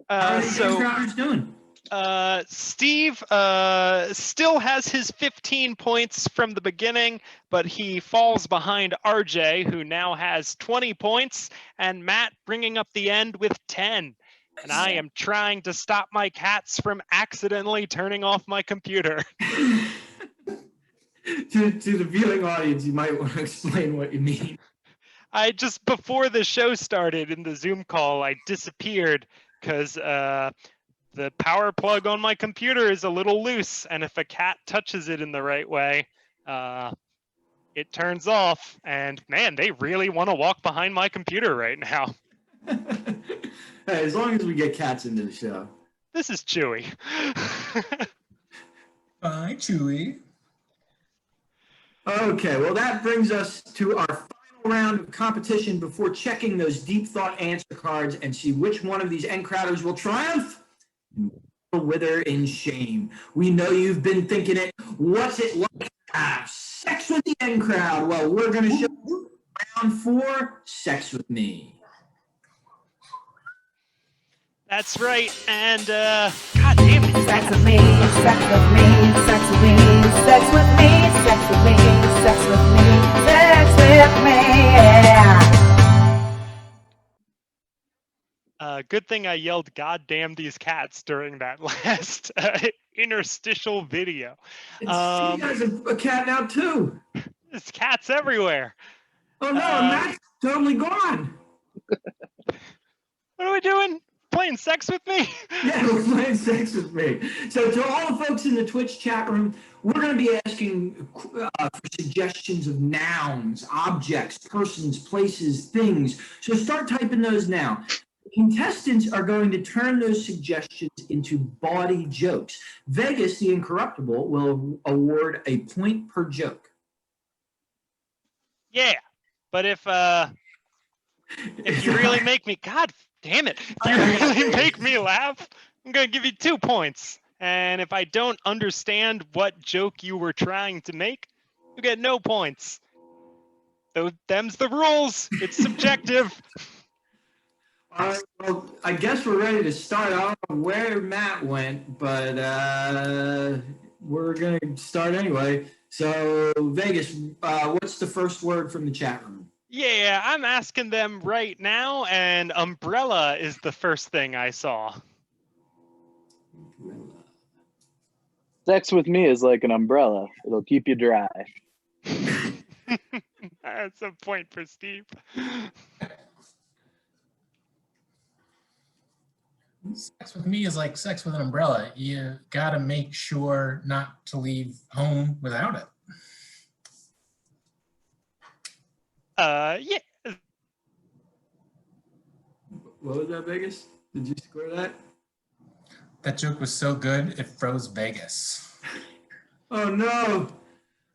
How are these crowders doing? Steve still has his 15 points from the beginning, but he falls behind RJ, who now has 20 points, and Matt bringing up the end with 10. And I am trying to stop my cats from accidentally turning off my computer. To the viewing audience, you might want to explain what you mean. I just, before the show started in the Zoom call, I disappeared because the power plug on my computer is a little loose, and if a cat touches it in the right way, it turns off. And man, they really want to walk behind my computer right now. Hey, as long as we get cats into the show. This is Chewy. Bye, Chewy. Okay, well, that brings us to our final round of competition before checking those deep thought answer cards and see which one of these N-Crowders will triumph and will wither in shame. We know you've been thinking it. What's it like to have sex with the N-Crowd? Well, we're going to show you round 4, Sex with Me. That's right, and God damn it. Sex with me, sex with me, sex with me, sex with me, sex with me, sex with me, sex with me, yeah. Good thing I yelled "God damn these cats" during that last interstitial video. You guys have a cat now, too. There's cats everywhere. Oh, no, and that's totally gone. What are we doing? Playing sex with me? Yeah, we're playing sex with me. So to all the folks in the Twitch chat room, we're going to be asking for suggestions of nouns, objects, persons, places, things. So start typing those now. Contestants are going to turn those suggestions into bawdy jokes. Vegas, the Incorruptible, will award a point per joke. Yeah, but if you really make me, God damn it, if you really make me laugh, I'm going to give you 2 points. And if I don't understand what joke you were trying to make, you get no points. Them's the rules. It's subjective. All right, well, I guess we're ready to start. I don't know where Matt went, but we're going to start anyway. So, Vegas, what's the first word from the chat room? Yeah, I'm asking them right now, and umbrella is the first thing I saw. Sex with me is like an umbrella. It'll keep you dry. That's a point for Steve. Sex with me is like sex with an umbrella. You gotta make sure not to leave home without it. Yeah. What was that, Vegas? Did you score that? That joke was so good, it froze Vegas. Oh no!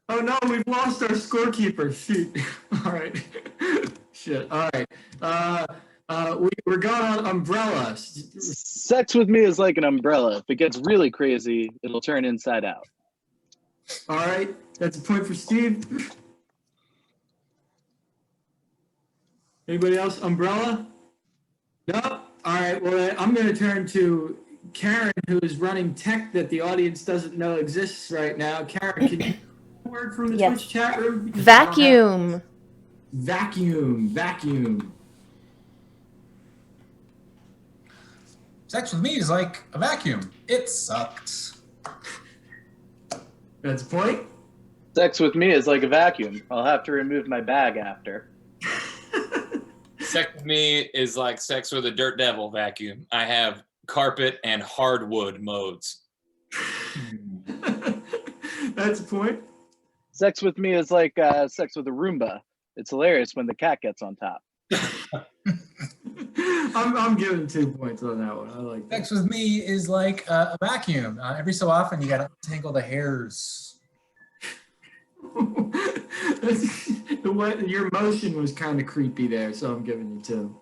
Oh no, we've lost our scorekeeper. Shoot. All right. Shit. All right. We're going on umbrella. Sex with me is like an umbrella. If it gets really crazy, it'll turn inside out. All right. That's a point for Steve. Anybody else? Umbrella? No? All right. Well, I'm going to turn to Karen, who is running tech that the audience doesn't know exists right now. Karen, can you word from the Yes. Twitch chat room? Because Vacuum. Vacuum. Sex with me is like a vacuum. It sucks. That's a point. Sex with me is like a vacuum. I'll have to remove my bag after. Sex with me is like sex with a dirt devil vacuum. I have carpet and hardwood modes. That's a point. Sex with me is like sex with a Roomba. It's hilarious when the cat gets on top. I'm giving 2 points on that one. I like that. Sex with me is like a vacuum. Every so often, you gotta untangle the hairs. Your motion was kind of creepy there, so I'm giving you 2.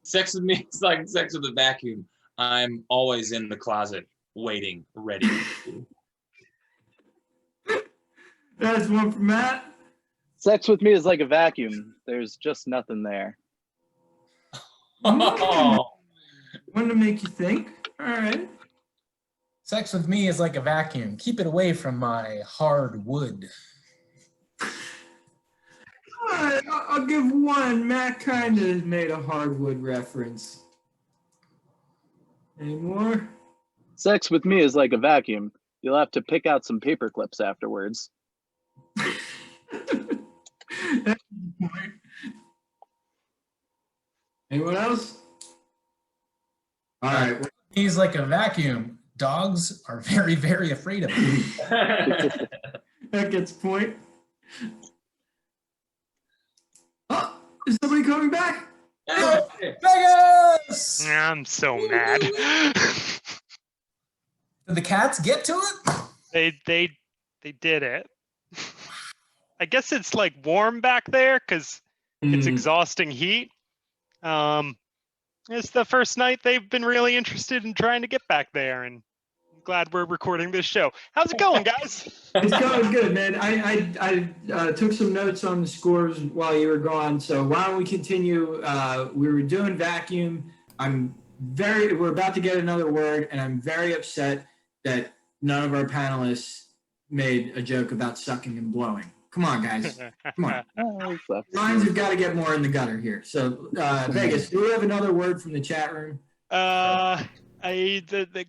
Sex with me is like sex with a vacuum. I'm always in the closet, waiting, ready. That's one for Matt. Sex with me is like a vacuum. There's just nothing there. Oh, One to make you think. All right. Sex with me is like a vacuum. Keep it away from my hard wood. All right, I'll give one. Matt kind of made a hardwood reference. Any more? Sex with me is like a vacuum. You'll have to pick out some paper clips afterwards. That's a point. Anyone else? All right. He's like a vacuum. Dogs are very, very afraid of him. That gets a point. Oh, is somebody coming back? Vegas! I'm so mad. Did the cats get to it? They did it. I guess it's like warm back there because it's exhausting heat. It's the first night they've been really interested in trying to get back there, and I'm glad we're recording this show. How's it going, guys? It's going good, man. I took some notes on the scores while you were gone, so why don't we continue? We were doing vacuum. We're about to get another word, and I'm very upset that none of our panelists made a joke about sucking and blowing. Come on, guys. Come on. Lines have got to get more in the gutter here. So, Vegas, do we have another word from the chat room? The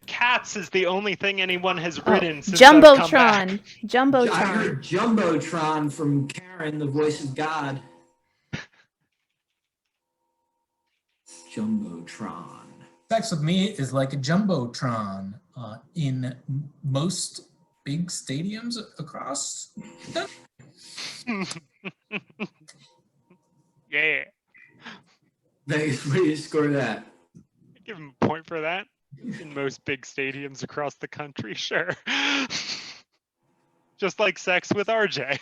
cats is the only thing anyone has written since Jumbotron. I've come back. Jumbotron. I heard Jumbotron from Karen, the voice of God. Jumbotron. Sex with me is like a jumbotron in most big stadiums across. Yeah. Vegas, where do you score that? Give him a point for that. In most big stadiums across the country, sure. Just like sex with RJ.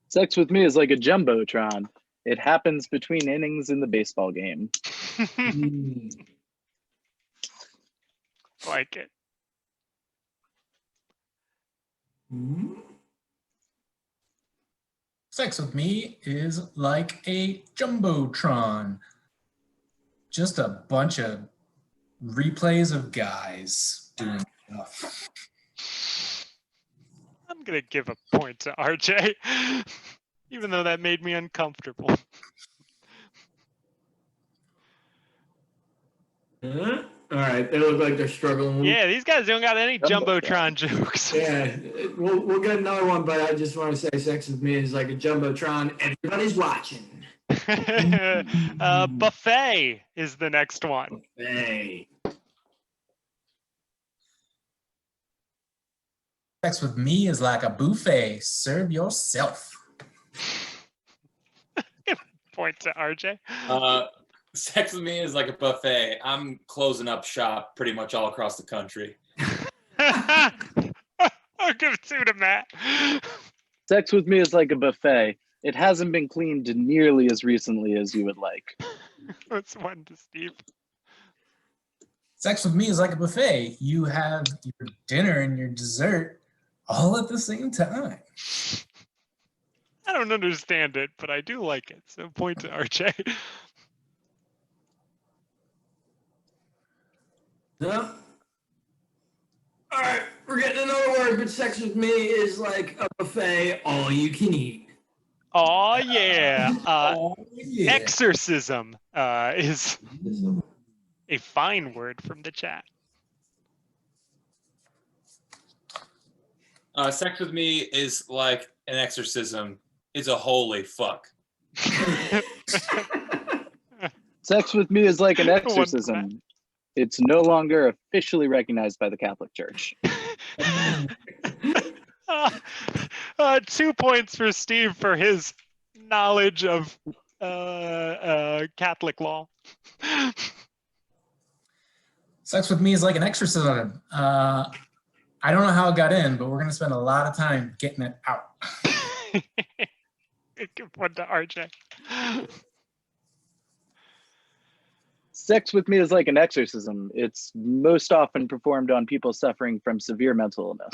Sex with me is like a jumbotron. It happens between innings in the baseball game. Like it. Sex with me is like a jumbotron. Just a bunch of replays of guys doing stuff. I'm gonna give a point to RJ. Even though that made me uncomfortable. Huh? All right, they look like they're struggling. Yeah, these guys don't got any Jumbotron. Jumbotron jokes. Yeah, we'll get another one, but I just want to say Sex with Me is like a Jumbotron. Everybody's watching. Buffet is the next one. Hey. Sex with me is like a buffet. Serve yourself. Point to RJ. Sex with me is like a buffet. I'm closing up shop pretty much all across the country. I'll give 2 to Matt. Sex with me is like a buffet. It hasn't been cleaned nearly as recently as you would like. That's 1 to Steve. Sex with me is like a buffet. You have your dinner and your dessert all at the same time. I don't understand it, but I do like it. So point to RJ. No. All right, we're getting another word, but Sex with Me is like a buffet, all you can eat. Oh yeah. Oh, yeah. Exorcism is a fine word from the chat. Sex with me is like an exorcism. It's a holy fuck. Sex with me is like an One exorcism. It's no longer officially recognized by the Catholic Church. 2 points for Steve for his knowledge of Catholic law. Sex with me is like an exorcism. I don't know how it got in, but we're going to spend a lot of time getting it out. Give 1 to RJ. Sex with me is like an exorcism. It's most often performed on people suffering from severe mental illness.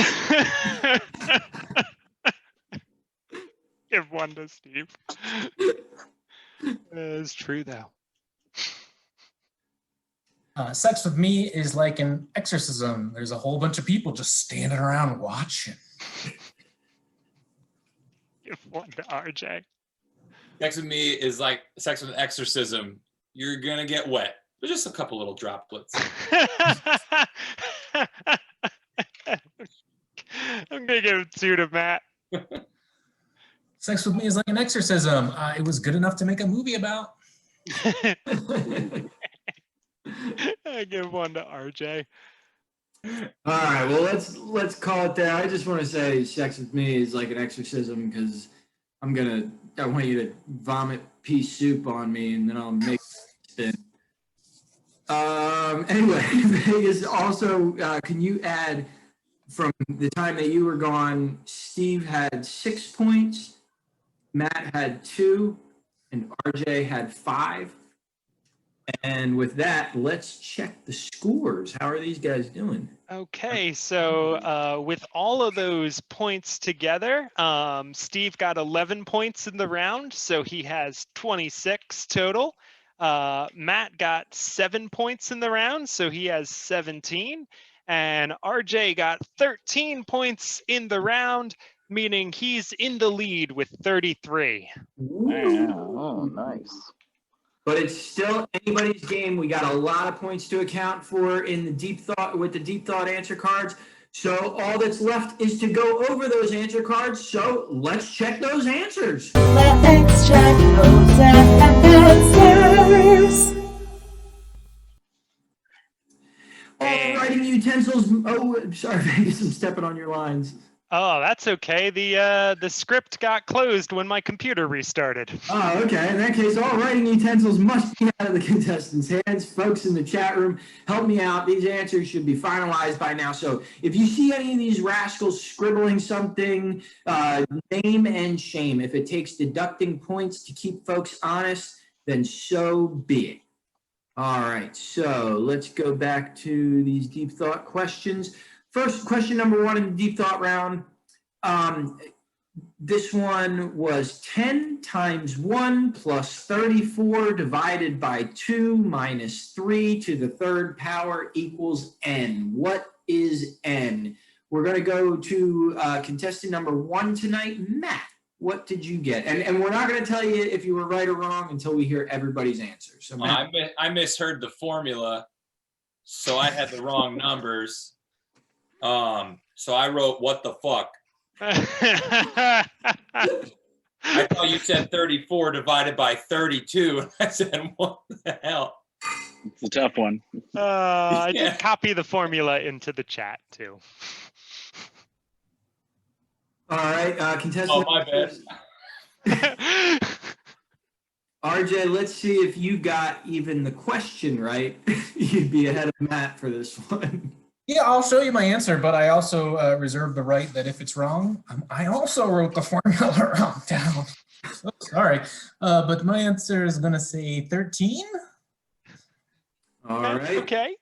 Give 1 to Steve. It's true though. Sex with me is like an exorcism. There's a whole bunch of people just standing around watching. Give 1 to RJ. Sex with me is like sex with an exorcism. You're gonna get wet. There's just a couple little droplets. I'm gonna give 2 to Matt. Sex with me is like an exorcism. It was good enough to make a movie about. I give 1 to RJ. All right, well let's call it that. I just want to say Sex with Me is like an exorcism because I want you to vomit pea soup on me and then I'll make it spin. Anyway, Vegas, also, can you add from the time that you were gone, Steve had 6 points, Matt had 2, and RJ had 5. And with that, let's check the scores. How are these guys doing? Okay, so with all of those points together, Steve got 11 points in the round, so he has 26 total. Matt got 7 points in the round, so he has 17. And RJ got 13 points in the round, meaning he's in the lead with 33. Oh, nice. But it's still anybody's game. We got a lot of points to account for in the deep thought with the deep thought answer cards. So all that's left is to go over those answer cards. So let's check those answers. Let's check those answers. All writing utensils. Oh, sorry, Vegas. I'm stepping on your lines. Oh, that's okay. The script got closed when my computer restarted. Oh, okay. In that case, all writing utensils must be out of the contestants' hands. Folks in the chat room, help me out. These answers should be finalized by now. So if you see any of these rascals scribbling something, name and shame. If it takes deducting points to keep folks honest, then so be it. All right. So let's go back to these deep thought questions. First, question number 1 in the deep thought round. This one was 10 times 1 plus 34 divided by 2 minus 3 to the 3rd power equals n. What is n? We're going to go to contestant number 1 tonight, Matt. what did you get? And we're not going to tell you if you were right or wrong until we hear everybody's answer. So Matt, I misheard the formula, so I had the wrong numbers. So I wrote, what the fuck? I thought you said 34 divided by 32. I said, what the hell? It's a tough one. I did copy the formula into the chat too. all right, contestant. Oh, my bad. RJ, let's see if you got even the question right. You'd be ahead of Matt for this one. Yeah, I'll show you my answer, but I also reserve the right that if it's wrong, I also wrote the formula wrong down. So sorry, but my answer is going to say 13. All right. Okay.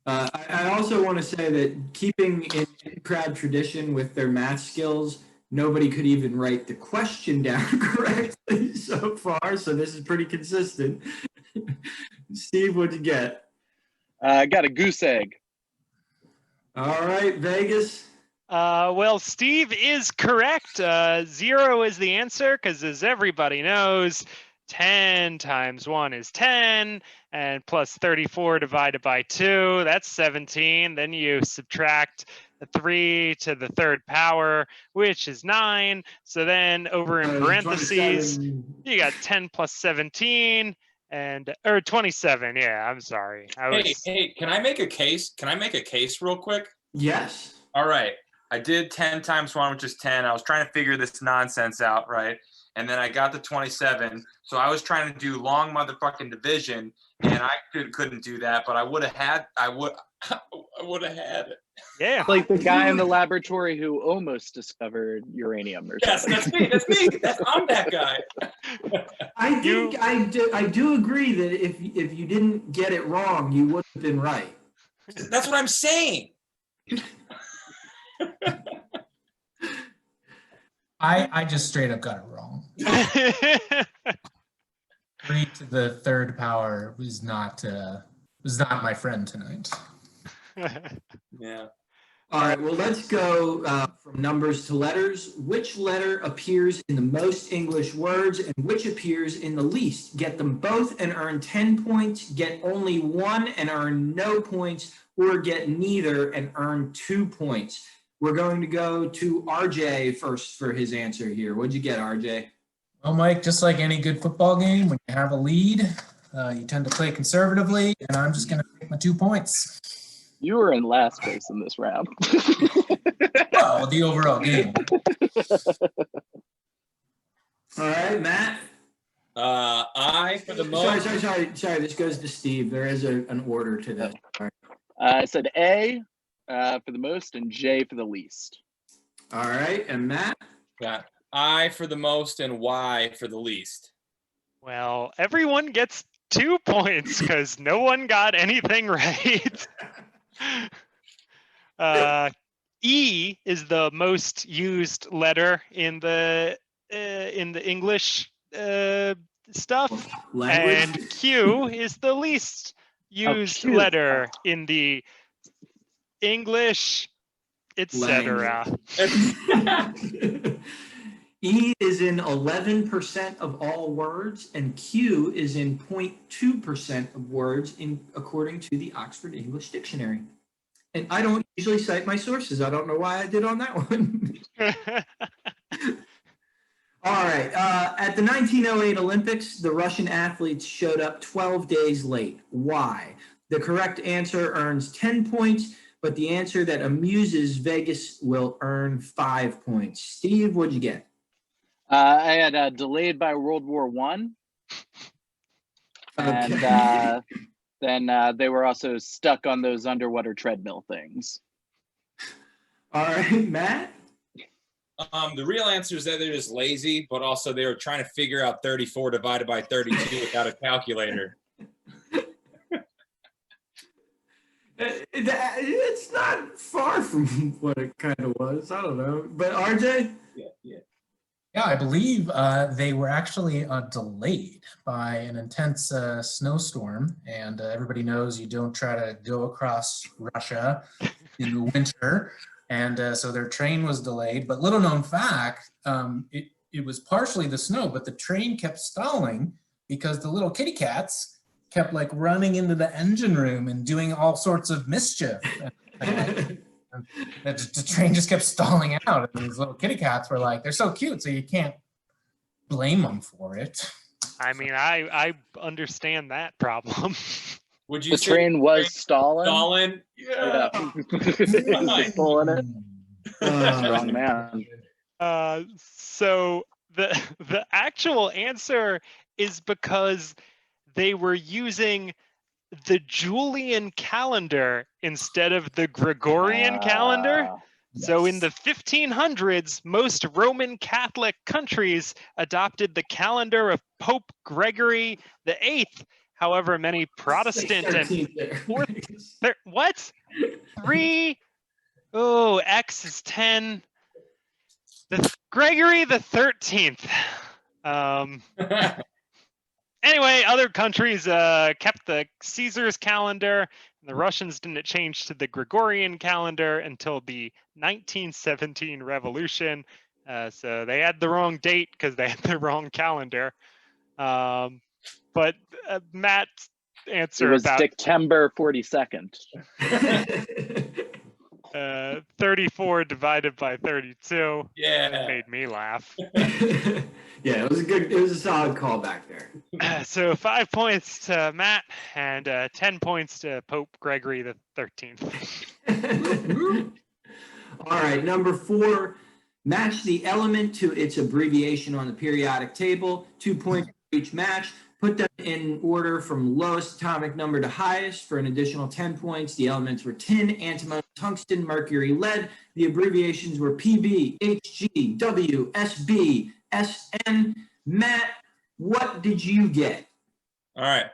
I also want to say that keeping in crowd tradition with their math skills, nobody could even write the question down correctly so far. So this is pretty consistent. Steve, what'd you get? I got a goose egg. All right, Vegas. Well, Steve is correct. 0 is the answer because, as everybody knows, 10 times 1 is 10, and plus 34 divided by 2, that's 17. Then you subtract 3 to the third power, which is 9. So then over in parentheses, 27. you got 10 plus 17, or 27. Yeah, I'm sorry. Hey, can I make a case? Can I make a case real quick? Yes. All right. I did 10 times 1, which is 10. I was trying to figure this nonsense out, right? And then I got the 27. So I was trying to do long motherfucking division, and I couldn't do that, but I would have had it. Yeah. Like the guy in the laboratory who almost discovered uranium or Yes, something. that's me. I'm that guy. I think I do agree that if you didn't get it wrong, you would have been right. That's what I'm saying. I just straight up got it wrong. 3 to the third power was not my friend tonight. Yeah. All right, well, let's go from numbers to letters. Which letter appears in the most English words and which appears in the least? Get them both and earn 10 points, get only one and earn no points, or get neither and earn 2 points. We're going to go to RJ first for his answer here. What'd you get, RJ? Well, Mike, just like any good football game, when you have a lead, you tend to play conservatively, and I'm just going to take my 2 points. You were in last place in this round. Well, the overall game. All right, Matt? I, for the most... Sorry. This goes to Steve. There is an order to this. All right. I said A for the most and J for the least. All right, and Matt? Got I for the most and Y for the least. Well, everyone gets 2 points because no one got anything right. E is the most used letter in the English stuff, Language? and Q is the least used Q. letter in the English, etc. E is in 11% of all words, and Q is in 0.2% of words according to the Oxford English Dictionary. And I don't usually cite my sources. I don't know why I did on that one. All right. At the 1908 Olympics, the Russian athletes showed up 12 days late. Why? The correct answer earns 10 points, but the answer that amuses Vegas will earn 5 points. Steve, what'd you get? I had delayed by World War I. And Okay. then they were also stuck on those underwater treadmill things. All right, Matt? The real answer is that they're just lazy, but also they were trying to figure out 34 divided by 32 without a calculator. It's not far from what it kind of was. I don't know. But RJ? Yeah, I believe they were actually delayed by an intense snowstorm. And everybody knows you don't try to go across Russia in the winter. And so their train was delayed. But little known fact, it was partially the snow, but the train kept stalling because the little kitty cats kept like running into the engine room and doing all sorts of mischief. And the train just kept stalling out, and these little kitty cats were like, they're so cute, so you can't blame them for it. I mean, I understand that problem. Would you The say train was stalling. Stalin? Yeah. Nice. Pulling it. Strong man. So the actual answer is because they were using the Julian calendar instead of the Gregorian calendar. So in the 1500s, most Roman Catholic countries adopted the calendar of Pope Gregory the Eighth. However, many Protestant and what? 3? Oh, X is 10. Gregory the 13th. Anyway, other countries kept the Caesar's calendar. The Russians didn't change to the Gregorian calendar until the 1917 revolution. So they had the wrong date because they had the wrong calendar. But Matt's answer It was about September 42nd. 34 divided by 32 Yeah. made me laugh. Yeah, it was a solid callback there. So 5 points to Matt and 10 points to Pope Gregory the 13th. All right, number 4, match the element to its abbreviation on the periodic table. 2 points for each match. Put them in order from lowest atomic number to highest for an additional 10 points. The elements were tin, antimony, tungsten, mercury, lead. The abbreviations were PB, HG, W, SB, SN. Matt, what did you get? All right.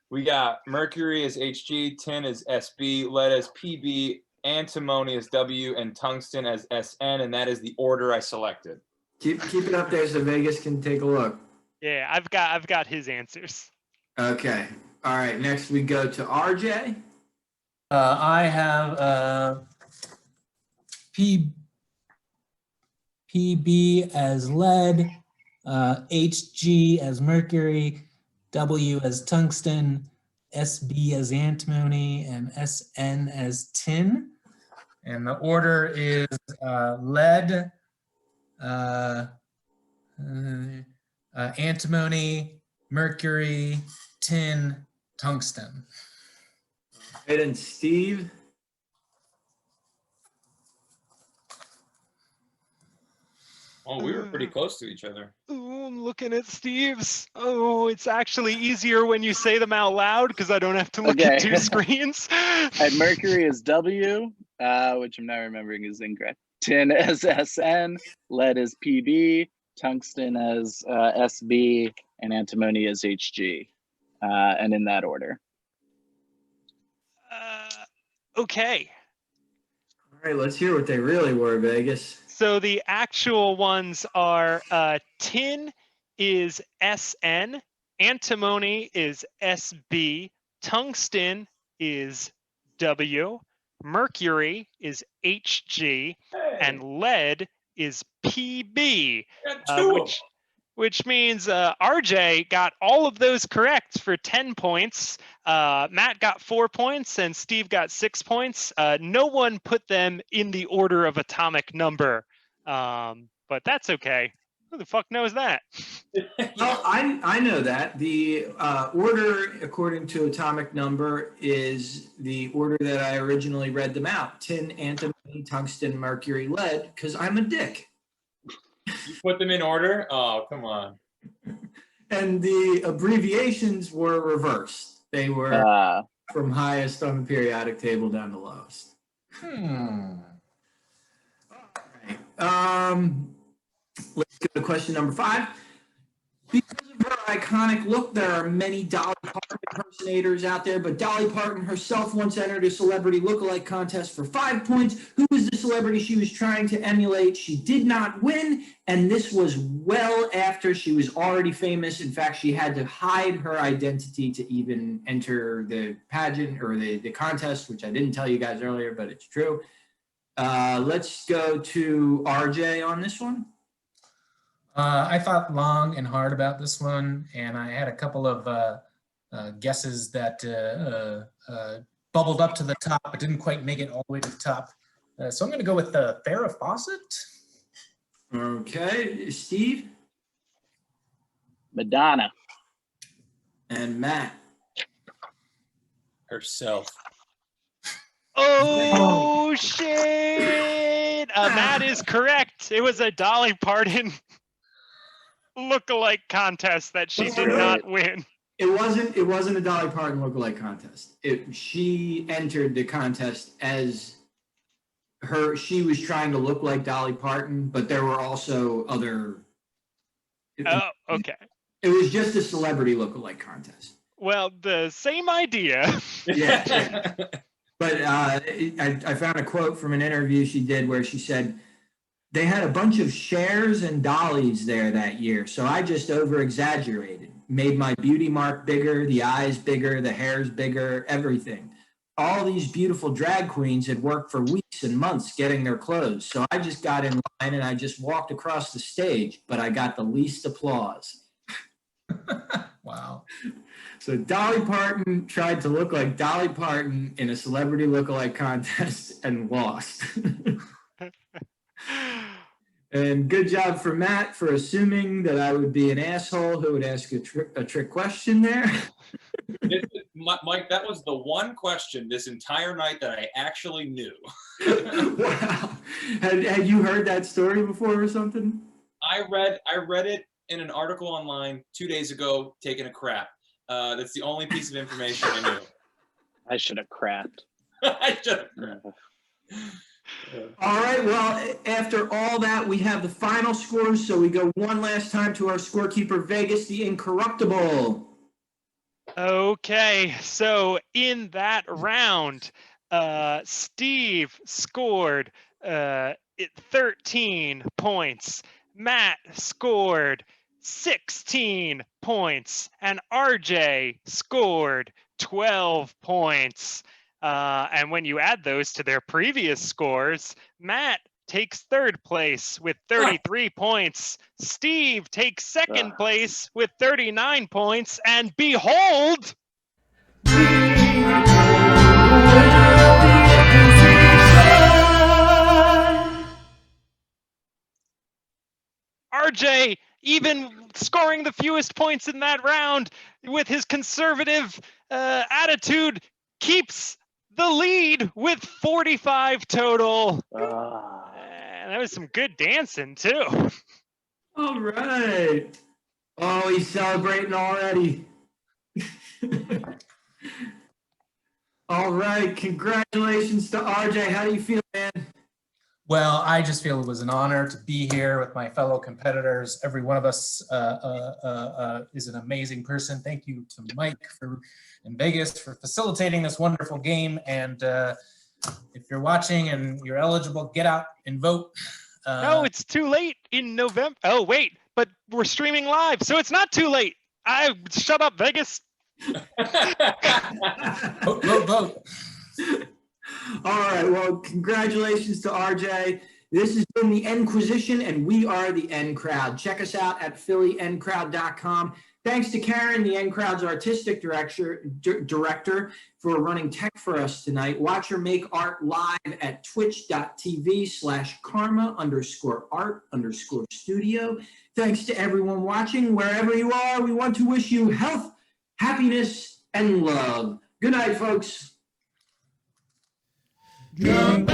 We got mercury as HG, tin as SB, lead as PB, antimony as W, and tungsten as SN, and that is the order I selected. Keep it up there so Vegas can take a look. Yeah, I've got his answers. Okay. All right. Next we go to RJ. I have PB as lead, HG as mercury, W as tungsten, SB as antimony, and SN as tin. And the order is lead, antimony, mercury, tin, tungsten. Right, and Steve. Oh, we were pretty close to each other. Oh, I'm looking at Steve's. Oh, it's actually easier when you say them out loud because I don't have to look at 2 screens. And mercury is W, which I'm now remembering is incorrect. Tin as SN, lead is PB, tungsten as SB, and antimony as HG, and in that order. Okay. All right, let's hear what they really were, Vegas. So the actual ones are tin is SN, antimony is SB, tungsten is W, mercury is HG, and lead is PB, which means RJ got all of those correct for 10 points. Matt got 4 points and Steve got 6 points. No one put them in the order of atomic number, but that's okay. Who the fuck knows that? Well, I know that. The order according to atomic number is the order that I originally read them out. Tin, antimony, tungsten, mercury, lead, because I'm a dick. You put them in order? Oh, come on. And the abbreviations were reversed. They were from highest on the periodic table down to lowest. All right. Let's go to question number 5. Because of her iconic look, there are many Dolly Parton impersonators out there, but Dolly Parton herself once entered a celebrity lookalike contest for 5 points. Who was the celebrity she was trying to emulate? She did not win, and this was well after she was already famous. In fact, she had to hide her identity to even enter the pageant or the contest, which I didn't tell you guys earlier, but it's true. Let's go to RJ on this one. I thought long and hard about this one, and I had a couple of guesses that bubbled up to the top, but didn't quite make it all the way to the top. So I'm going to go with Farrah Fawcett. Okay, Steve Madonna. and Matt. Herself. Oh, shit! Matt is correct. It was a Dolly Parton look-alike contest that she did not win. It wasn't a Dolly Parton lookalike contest. She entered the contest as she was trying to look like Dolly Parton, but there were also other. Oh, okay. It was just a celebrity lookalike contest. Well, the same idea. Yeah. But I found a quote from an interview she did where she said, they had a bunch of Chers and Dollies there that year, so I just over-exaggerated. Made my beauty mark bigger, the eyes bigger, the hair's bigger, everything. All these beautiful drag queens had worked for weeks and months getting their clothes, so I just got in line and I just walked across the stage, but I got the least applause. Wow. So Dolly Parton tried to look like Dolly Parton in a celebrity lookalike contest and lost. And good job for Matt for assuming that I would be an asshole who would ask a trick question there. Mike, that was the one question this entire night that I actually knew. Wow. Had you heard that story before or something? I read it in an article online 2 days ago, taking a crap. That's the only piece of information I knew. I should have crapped. I should have. All right, well, after all that, we have the final scores, so we go one last time to our scorekeeper, Vegas, the Incorruptible. Okay, so in that round, Steve scored 13 points. Matt scored 16 points, and RJ scored 12 points. And when you add those to their previous scores, Matt takes third place with 33 points. Steve takes second place with 39 points. And behold, RJ, even scoring the fewest points in that round with his conservative attitude, keeps the lead with 45 total. And that was some good dancing too. All right. Oh, he's celebrating already. All right. Congratulations to RJ. How do you feel, man? Well, I just feel it was an honor to be here with my fellow competitors. Every one of us is an amazing person. Thank you to Mike in Vegas for facilitating this wonderful game. And if you're watching and you're eligible, get out and vote. No, it's too late in November. Oh, wait, but we're streaming live, so it's not too late. Shut up, Vegas. Vote. All right. Well, congratulations to RJ. This has been the N-Quisition, and we are the N-Crowd. Check us out at phillynCrowd.com. Thanks to Karen, the N-Crowd's artistic director, for running tech for us tonight. Watch her make art live at twitch.tv/karma_art_studio. Thanks to everyone watching. Wherever you are, we want to wish you health, happiness, and love. Good night, folks. Jump